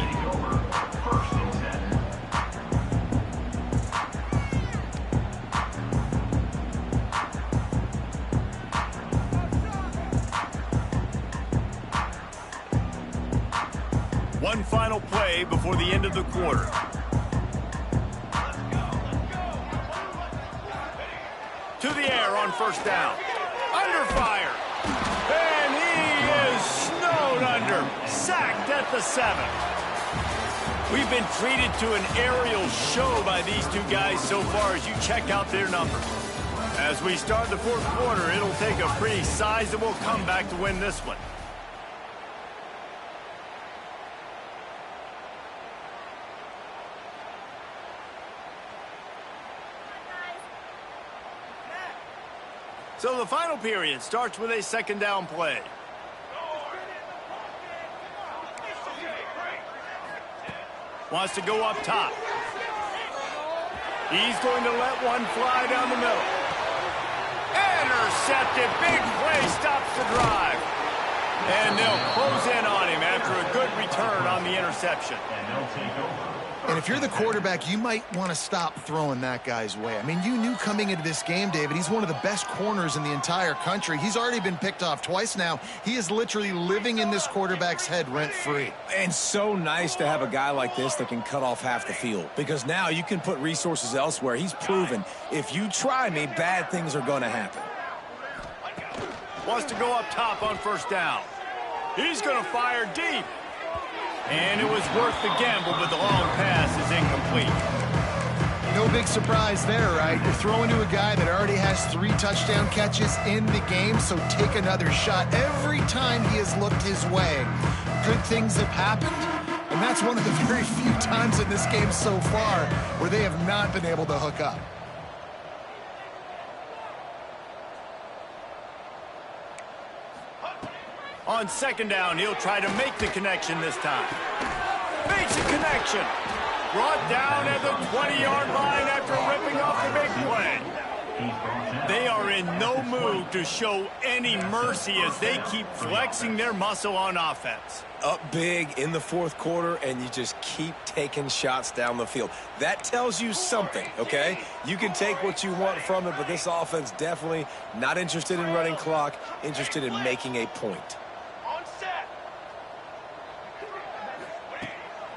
One final play before the end of the quarter. To the air on first down. Under fire. And he is snowed under. Sacked at the 7. We've been treated to an aerial show by these two guys so far as you check out their numbers. As we start the fourth quarter, it'll take a pretty sizable comeback to win this one. So the final period starts with a second down play. Wants to go up top. He's going to let one fly down the middle. Intercepted. Big play stops the drive. And they'll close in on him after a good return on the interception. And if you're the quarterback, you might want to stop throwing that guy's way. I mean, you knew coming into this game, David, he's one of the best corners in the entire country. He's already been picked off twice now. He is literally living in this quarterback's head rent-free. And so nice to have a guy like this that can cut off half the field, because now you can put resources elsewhere. He's proven if you try me, bad things are going to happen. Wants to go up top on first down. He's going to fire deep. And it was worth the gamble, but the long pass is incomplete. No big surprise there, right? You're throwing to a guy that already has 3 touchdown catches in the game, so take another shot. Every time he has looked his way, good things have happened. And that's one of the very few times in this game so far where they have not been able to hook up. On second down, he'll try to make the connection this time. Makes a connection. Brought down at the 20-yard line after ripping off the big play. They are in no mood to show any mercy as they keep flexing their muscle on offense. Up big in the fourth quarter, and you just keep taking shots down the field. That tells you something, okay? You can take what you want from it, but this offense definitely not interested in running clock, interested in making a point.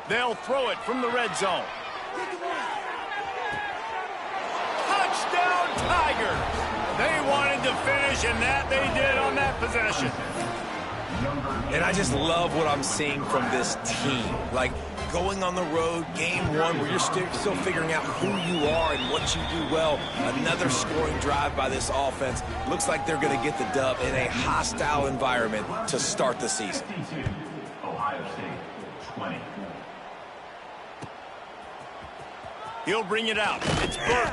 They'll throw it from the red zone. Touchdown, Tigers! They wanted to finish, and that they did on that possession. And I just love what I'm seeing from this team. Like, going on the road, game one, where you're still figuring out who you are and what you do well. Another scoring drive by this offense. Looks like they're going to get the dub in a hostile environment to start the season. Ohio State, 20. He'll bring it out. It's Burke.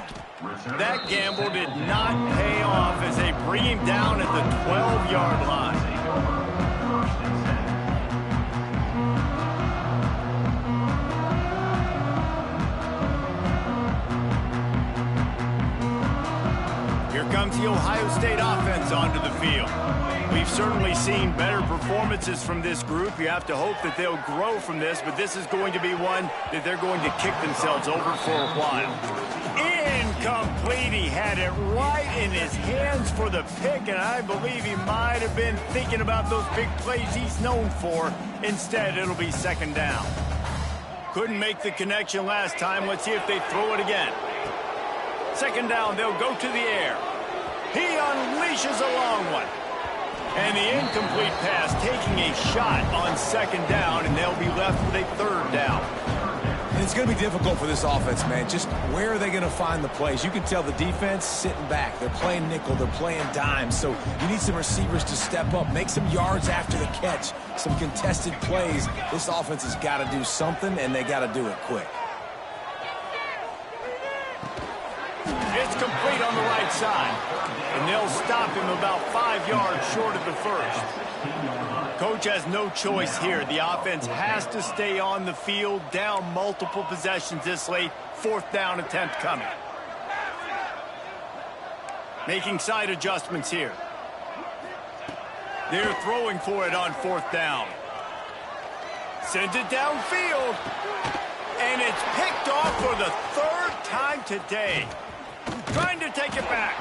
That gamble did not pay off as they bring him down at the 12-yard line. Here comes the Ohio State offense onto the field. We've certainly seen better performances from this group. You have to hope that they'll grow from this, but this is going to be one that they're going to kick themselves over for a while. Incomplete. He had it right in his hands for the pick, and I believe he might have been thinking about those big plays he's known for. Instead, it'll be second down. Couldn't make the connection last time. Let's see if they throw it again. Second down, they'll go to the air. He unleashes a long one. And the incomplete pass taking a shot on second down, and they'll be left with a third down. And it's going to be difficult for this offense, man. Just where are they going to find the plays? You can tell the defense sitting back. They're playing nickel. They're playing dime. So you need some receivers to step up, make some yards after the catch, some contested plays. This offense has got to do something, and they got to do it quick. It's complete on the right side, and they'll stop him about 5 yards short of the first. Coach has no choice here. The offense has to stay on the field, down multiple possessions this late. Fourth down attempt coming. Making side adjustments here. They're throwing for it on fourth down. Sends it downfield, and it's picked off for the third time today. Trying to take it back.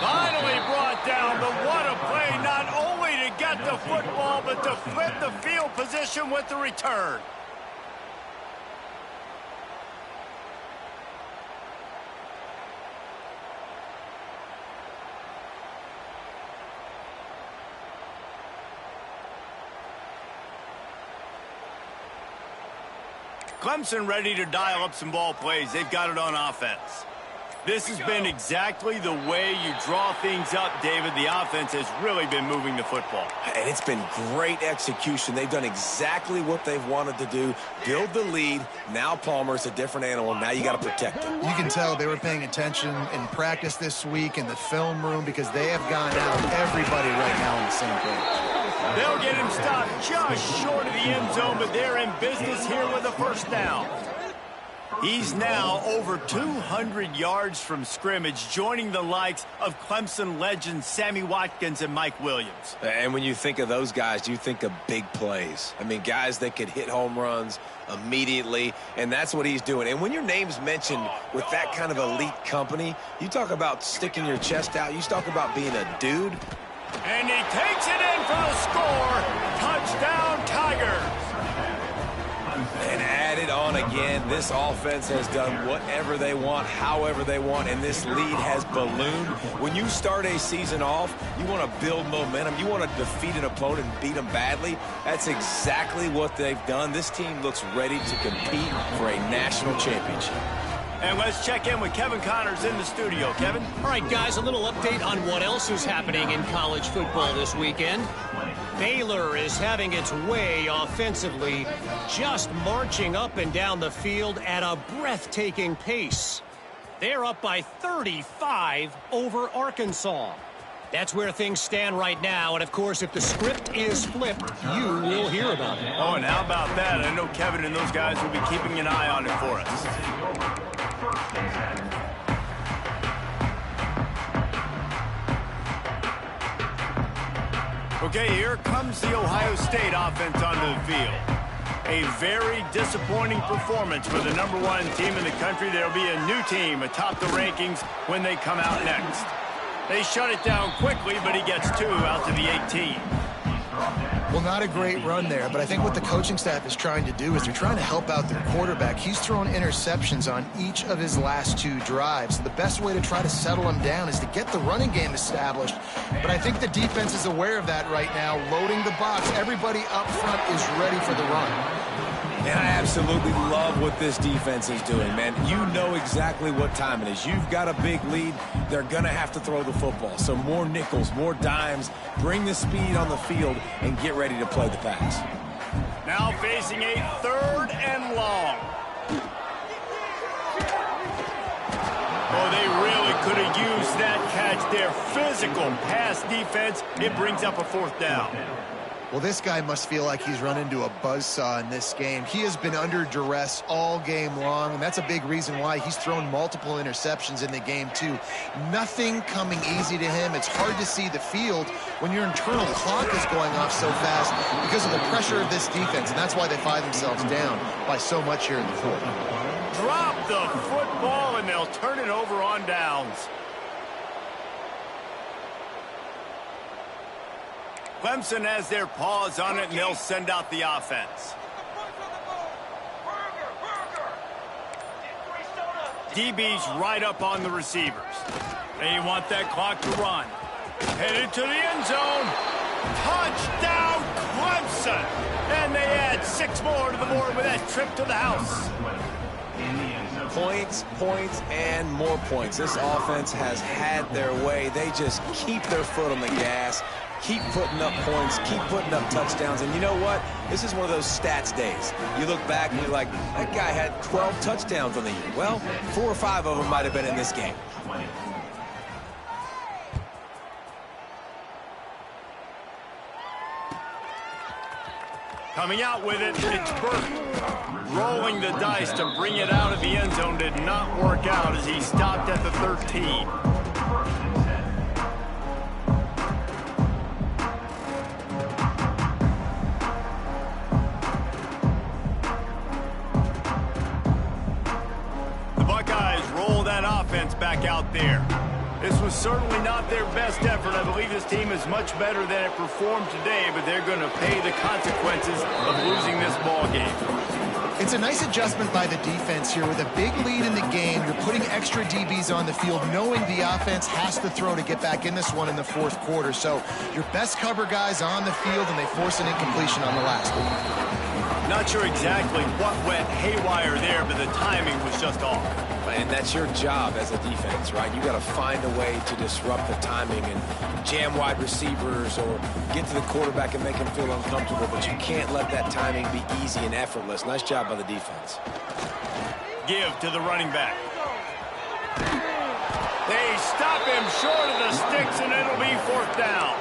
Finally brought down, but what a play, not only to get the football, but to flip the field position with the return. Clemson ready to dial up some ball plays. They've got it on offense. This has been exactly the way you draw things up, David. The offense has really been moving the football. And it's been great execution. They've done exactly what they've wanted to do. Build the lead. Now Palmer's a different animal. Now you got to protect him. You can tell they were paying attention in practice this week in the film room because they have gone out everybody right now on the same page. They'll get him stopped just short of the end zone, but they're in business here with a first down. He's now over 200 yards from scrimmage, joining the likes of Clemson legends Sammy Watkins and Mike Williams. And when you think of those guys, you think of big plays. I mean, guys that could hit home runs immediately, and that's what he's doing. And when your name's mentioned with that kind of elite company, you talk about sticking your chest out. You talk about being a dude. And he takes it in for the score. Touchdown, Tigers. And add it on again. This offense has done whatever they want, however they want, and this lead has ballooned. When you start a season off, you want to build momentum. You want to defeat an opponent and beat them badly. That's exactly what they've done. This team looks ready to compete for a national championship. And let's check in with Kevin Connors in the studio. Kevin? All right, guys, a little update on what else is happening in college football this weekend. Baylor is having its way offensively, just marching up and down the field at a breathtaking pace. They're up by 35 over Arkansas. That's where things stand right now, and of course, if the script is flipped, you will hear about it. Oh, and how about that? I know Kevin and those guys will be keeping an eye on it for us. Okay, here comes the Ohio State offense onto the field. A very disappointing performance for the #1 team in the country. There'll be a new team atop the rankings when they come out next. They shut it down quickly, but he gets 2 out to the 18. Well, not a great run there, but I think what the coaching staff is trying to do is they're trying to help out their quarterback. He's thrown interceptions on each of his last 2 drives. So the best way to try to settle him down is to get the running game established. But I think the defense is aware of that right now, loading the box. Everybody up front is ready for the run. And I absolutely love what this defense is doing, man. You know exactly what time it is. You've got a big lead. They're going to have to throw the football. So more nickels, more dimes. Bring the speed on the field and get ready to play the pass. Now facing a 3rd and long. Oh, they really could have used that catch there. Physical pass defense. It brings up a 4th down. Well, this guy must feel like he's run into a buzzsaw in this game. He has been under duress all game long, and that's a big reason why he's thrown multiple interceptions in the game, too. Nothing coming easy to him. It's hard to see the field when your internal clock is going off so fast because of the pressure of this defense, and that's why they find themselves down by so much here in the 4th. Drop the football, and they'll turn it over on downs. Clemson has their paws on it, and they'll send out the offense. DB's right up on the receivers. They want that clock to run. Headed to the end zone. Touchdown, Clemson! And they add 6 more to the board with that trip to the house. Points, points, and more points. This offense has had their way. They just keep their foot on the gas, keep putting up points, keep putting up touchdowns. And you know what? This is one of those stats days. You look back and you're like, that guy had 12 touchdowns on the year. Well, 4 or 5 of them might have been in this game. Coming out with it, it's Burton. Rolling the dice to bring it out of the end zone did not work out as he stopped at the 13. The Buckeyes roll that offense back out there. This was certainly not their best effort. I believe this team is much better than it performed today, but they're going to pay the consequences of losing this ball game. It's a nice adjustment by the defense here. With a big lead in the game, you're putting extra DBs on the field, knowing the offense has to throw to get back in this one in the 4th quarter. So your best cover guys on the field, and they force an incompletion on the last one. Not sure exactly what went haywire there, but the timing was just off. And that's your job as a defense, right? You got to find a way to disrupt the timing and jam wide receivers or get to the quarterback and make him feel uncomfortable, but you can't let that timing be easy and effortless. Nice job by the defense. Give to the running back. They stop him short of the sticks, and it'll be 4th down.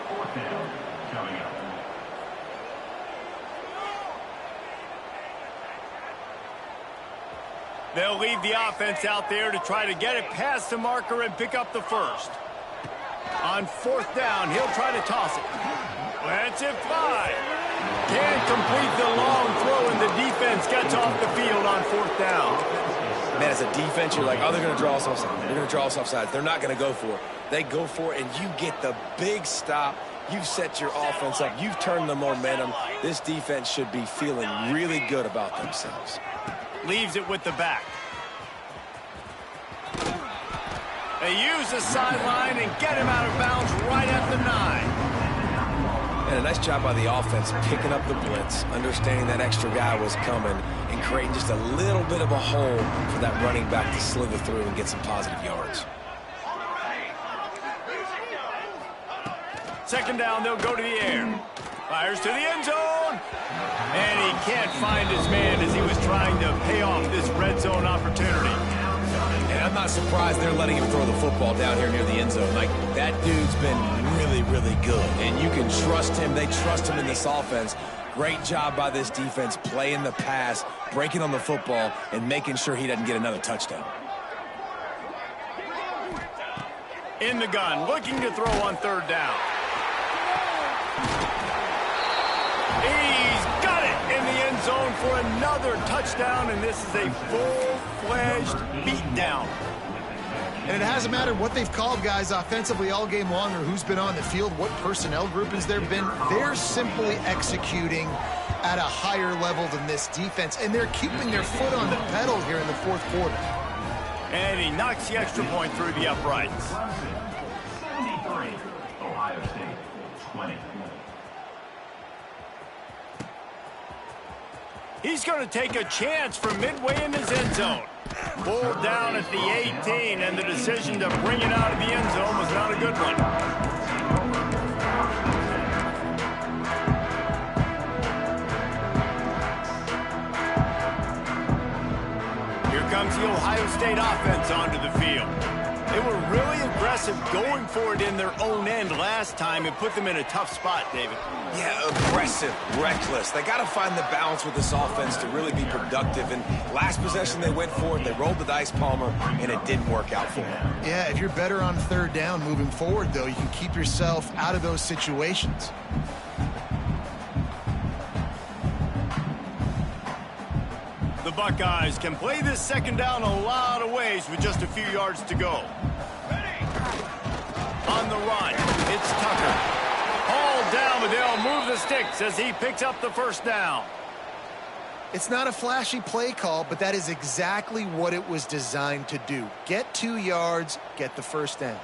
4th down coming up. They'll leave the offense out there to try to get it past the marker and pick up the 1st. On 4th down, he'll try to toss it. Lets it fly. Can't complete the long throw, and the defense gets off the field on 4th down. Man, as a defense, you're like, oh, they're going to draw us offside. They're going to draw us offside. They're not going to go for it. They go for it, and you get the big stop. You've set your offense up. You've turned the momentum. This defense should be feeling really good about themselves. Leaves it with the back. They use the sideline and get him out of bounds right at the 9. And a nice job by the offense picking up the blitz, understanding that extra guy was coming, and creating just a little bit of a hole for that running back to slither through and get some positive yards. 2nd down, they'll go to the air. Fires to the end zone. And he can't find his man as he was trying to pay off this red zone opportunity. And I'm not surprised they're letting him throw the football down here near the end zone. Like, that dude's been really, really good. And you can trust him. They trust him in this offense. Great job by this defense playing the pass, breaking on the football, and making sure he doesn't get another touchdown. In the gun, looking to throw on third down. He's got it in the end zone for another touchdown, and this is a full-fledged beatdown. And it hasn't mattered what they've called guys offensively all game long or who's been on the field, what personnel groupings there have been. They're simply executing at a higher level than this defense, and they're keeping their foot on the pedal here in the fourth quarter. And he knocks the extra point through the uprights. 73, Ohio State, 20. He's going to take a chance from midway in his end zone. Pulled down at the 18, and the decision to bring it out of the end zone was not a good one. Here comes the Ohio State offense onto the field. They were really aggressive going for it in their own end last time and put them in a tough spot, David. Yeah, aggressive, reckless. They got to find the balance with this offense to really be productive. And last possession, they went for it. They rolled the dice, Palmer, and it didn't work out for them. Yeah, if you're better on third down moving forward, though, you can keep yourself out of those situations. The Buckeyes can play this second down a lot of ways with just a few yards to go. On the run, it's Tucker. Hauled down, but they'll move the sticks as he picks up the first down. It's not a flashy play call, but that is exactly what it was designed to do. Get 2 yards, get the first down.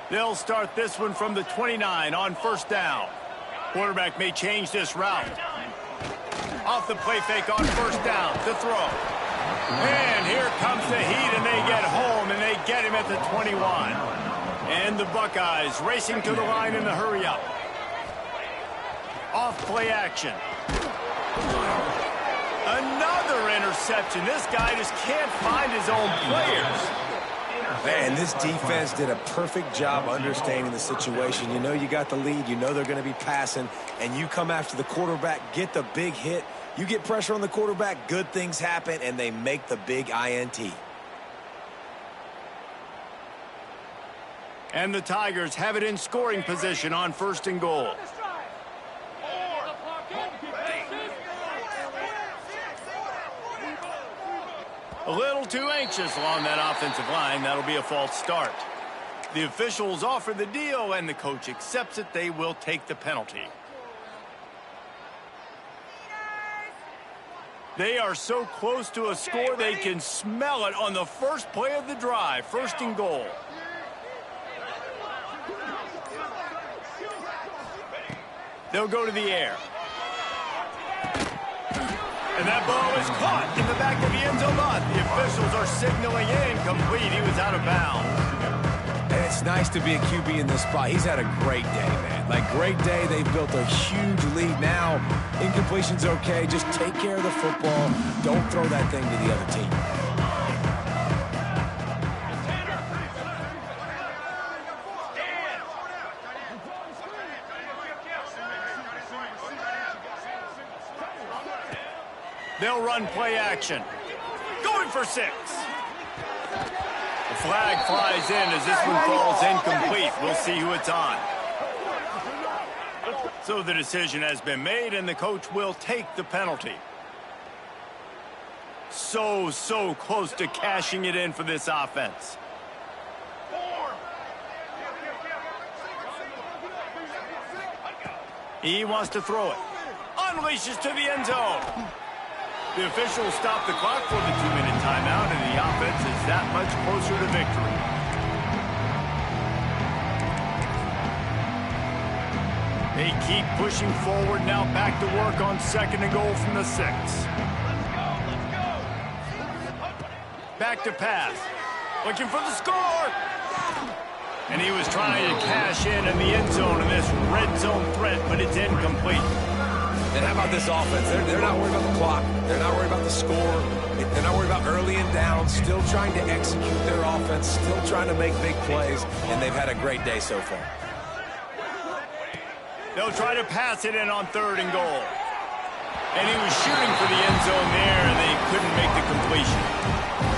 They'll start this one from the 29 on first down. Quarterback may change this route. Off the play fake on first down to throw. And here comes the heat, and they get home, and they get him at the 21. And the Buckeyes racing to the line in the hurry up. Off play action. Another interception. This guy just can't find his own players. Man, this defense did a perfect job understanding the situation. You know you got the lead. You know they're going to be passing. And you come after the quarterback, get the big hit. You get pressure on the quarterback, good things happen, and they make the big INT. And the Tigers have it in scoring position on first and goal. A little too anxious along that offensive line. That'll be a false start. The officials offer the deal, and the coach accepts it. They will take the penalty. They are so close to a score, they can smell it on the first play of the drive. First and goal. They'll go to the air. And that ball is caught in the back of the end zone. The officials are signaling incomplete. He was out of bounds. And it's nice to be a QB in this spot. He's had a great day, man. Like, great day. They've built a huge lead now. Incompletion's okay. Just take care of the football. Don't throw that thing to the other team. They'll run play action. Going for 6. The flag flies in as this one falls incomplete. We'll see who it's on. So the decision has been made, and the coach will take the penalty. So close to cashing it in for this offense. He wants to throw it. Unleashes to the end zone. The officials stop the clock for the 2-minute timeout, and the offense is that much closer to victory. They keep pushing forward now, back to work on second and goal from the 6. Back to pass. Looking for the score. And he was trying to cash in the end zone in this red zone threat, but it's incomplete. And how about this offense? They're not worried about the clock. They're not worried about the score. They're not worried about early and down. Still trying to execute their offense. Still trying to make big plays. And they've had a great day so far. They'll try to pass it in on third and goal. And he was shooting for the end zone there, and they couldn't make the completion.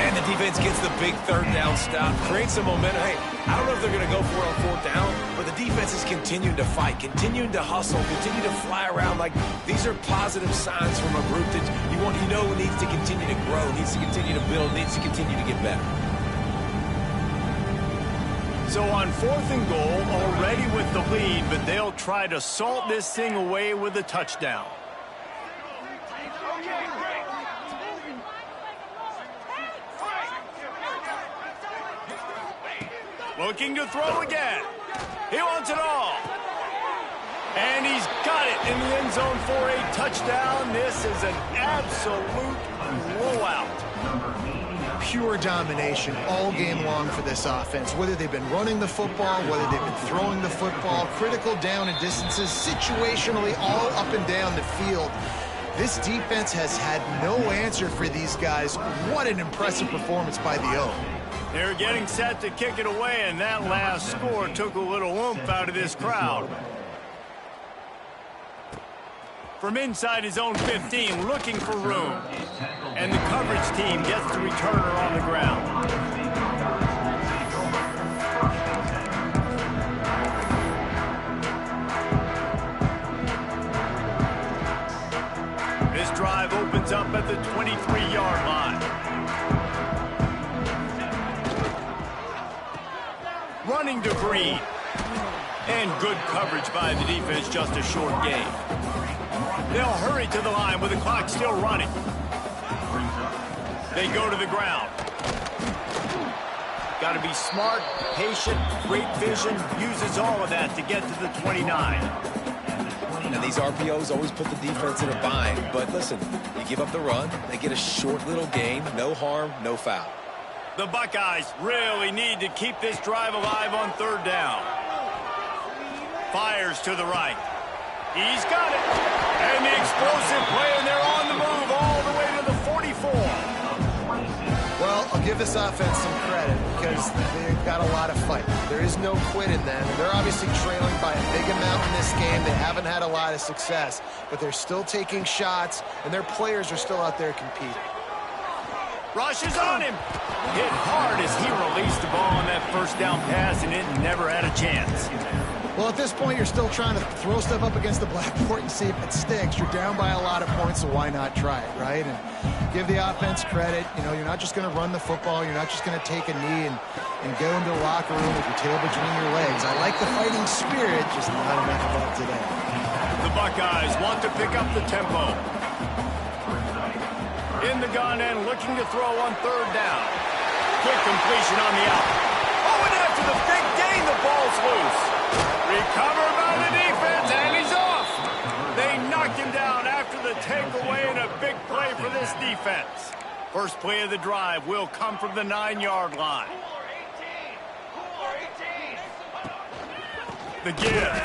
And And the defense gets the big third down stop, creates some momentum. Hey, I don't know if they're going to go for it on fourth down, but the defense is continuing to fight, continuing to hustle, continue to fly around. Like, these are positive signs from a group that you know needs to continue to grow, needs to continue to build, needs to continue to get better. So on 4th and goal, already with the lead, but they'll try to salt this thing away with a touchdown. Looking to throw again. He wants it all. And he's got it in the end zone for a touchdown. This is an absolute blowout. Pure domination all game long for this offense. Whether they've been running the football, whether they've been throwing the football, critical down and distances, situationally all up and down the field. This defense has had no answer for these guys. What an impressive performance by the O. They're getting set to kick it away, and that last score took a little oomph out of this crowd. From inside his own 15, looking for room. And the coverage team gets the returner on the ground. This drive opens up at the 23-yard line. Running to Green. And good coverage by the defense, just a short gain. They'll hurry to the line with the clock still running. They go to the ground. Got to be smart, patient, great vision, uses all of that to get to the 29. And these RPOs always put the defense in a bind, but listen, you give up the run, they get a short little gain, no harm, no foul. The Buckeyes really need to keep this drive alive on 3rd down. Fires to the right. He's got it. And the explosive play, and they're on the move all the way to the 44. Well, I'll give this offense some credit because they've got a lot of fight. There is no quit in them. They're obviously trailing by a big amount in this game. They haven't had a lot of success, but they're still taking shots, and their players are still out there competing. Rushes on him. Hit hard as he released the ball on that first down pass, and it never had a chance. Well, at this point, you're still trying to throw stuff up against the blackboard and see if it sticks. You're down by a lot of points, so why not try it, right? And give the offense credit. You know, you're not just going to run the football. You're not just going to take a knee and go into the locker room with your tail between your legs. I like the fighting spirit, just not enough of that today. The Buckeyes want to pick up the tempo. In the gun and looking to throw on 3rd down. Quick completion on the out. Oh, and after the big gain, the ball's loose. Recovered by the defense, and he's off. They knocked him down after the takeaway, and a big play for this defense. First play of the drive will come from the 9-yard line. The give.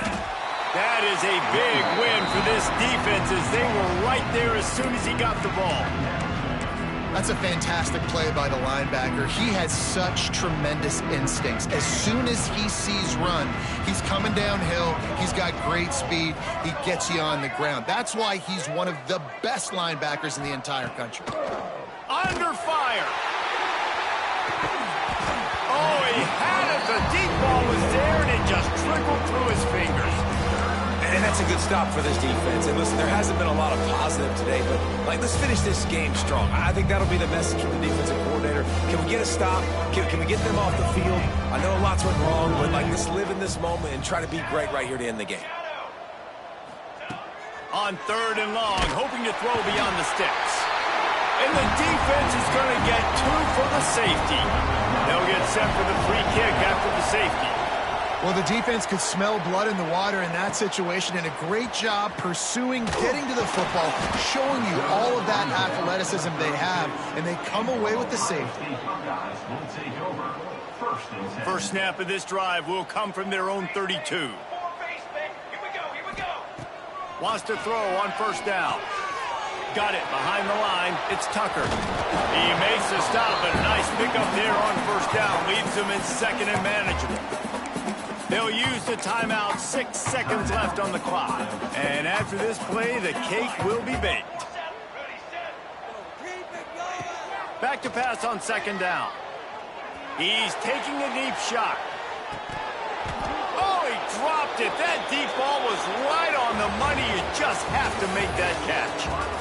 That is a big win for this defense as they were right there as soon as he got the ball. That's a fantastic play by the linebacker. He has such tremendous instincts. As soon as he sees run, he's coming downhill. He's got great speed. He gets you on the ground. That's why he's one of the best linebackers in the entire country. Under fire. Oh, he had it. The deep ball was there, and it just trickled through his fingers. And that's a good stop for this defense. And listen, there hasn't been a lot of positive today, but let's finish this game strong. I think that'll be the message from the defensive coordinator. Can we get a stop? Can we get them off the field? I know lots went wrong, but let's live in this moment and try to be great right here to end the game. On 3rd and long, hoping to throw beyond the sticks. And the defense is going to get 2 for the safety. They'll get set for the free kick after the safety. Well, the defense could smell blood in the water in that situation, and a great job pursuing, getting to the football, showing you all of that athleticism they have, and they come away with the safety. First snap of this drive will come from their own 32. Wants to throw on 1st down. Got it behind the line. It's Tucker. He makes the stop, but a nice pickup there on 1st down. Leaves them in 2nd and manageable. They'll use the timeout. 6 seconds left on the clock. And after this play, the cake will be baked. Back to pass on second down. He's taking a deep shot. Oh, he dropped it. That deep ball was right on the money. You just have to make that catch.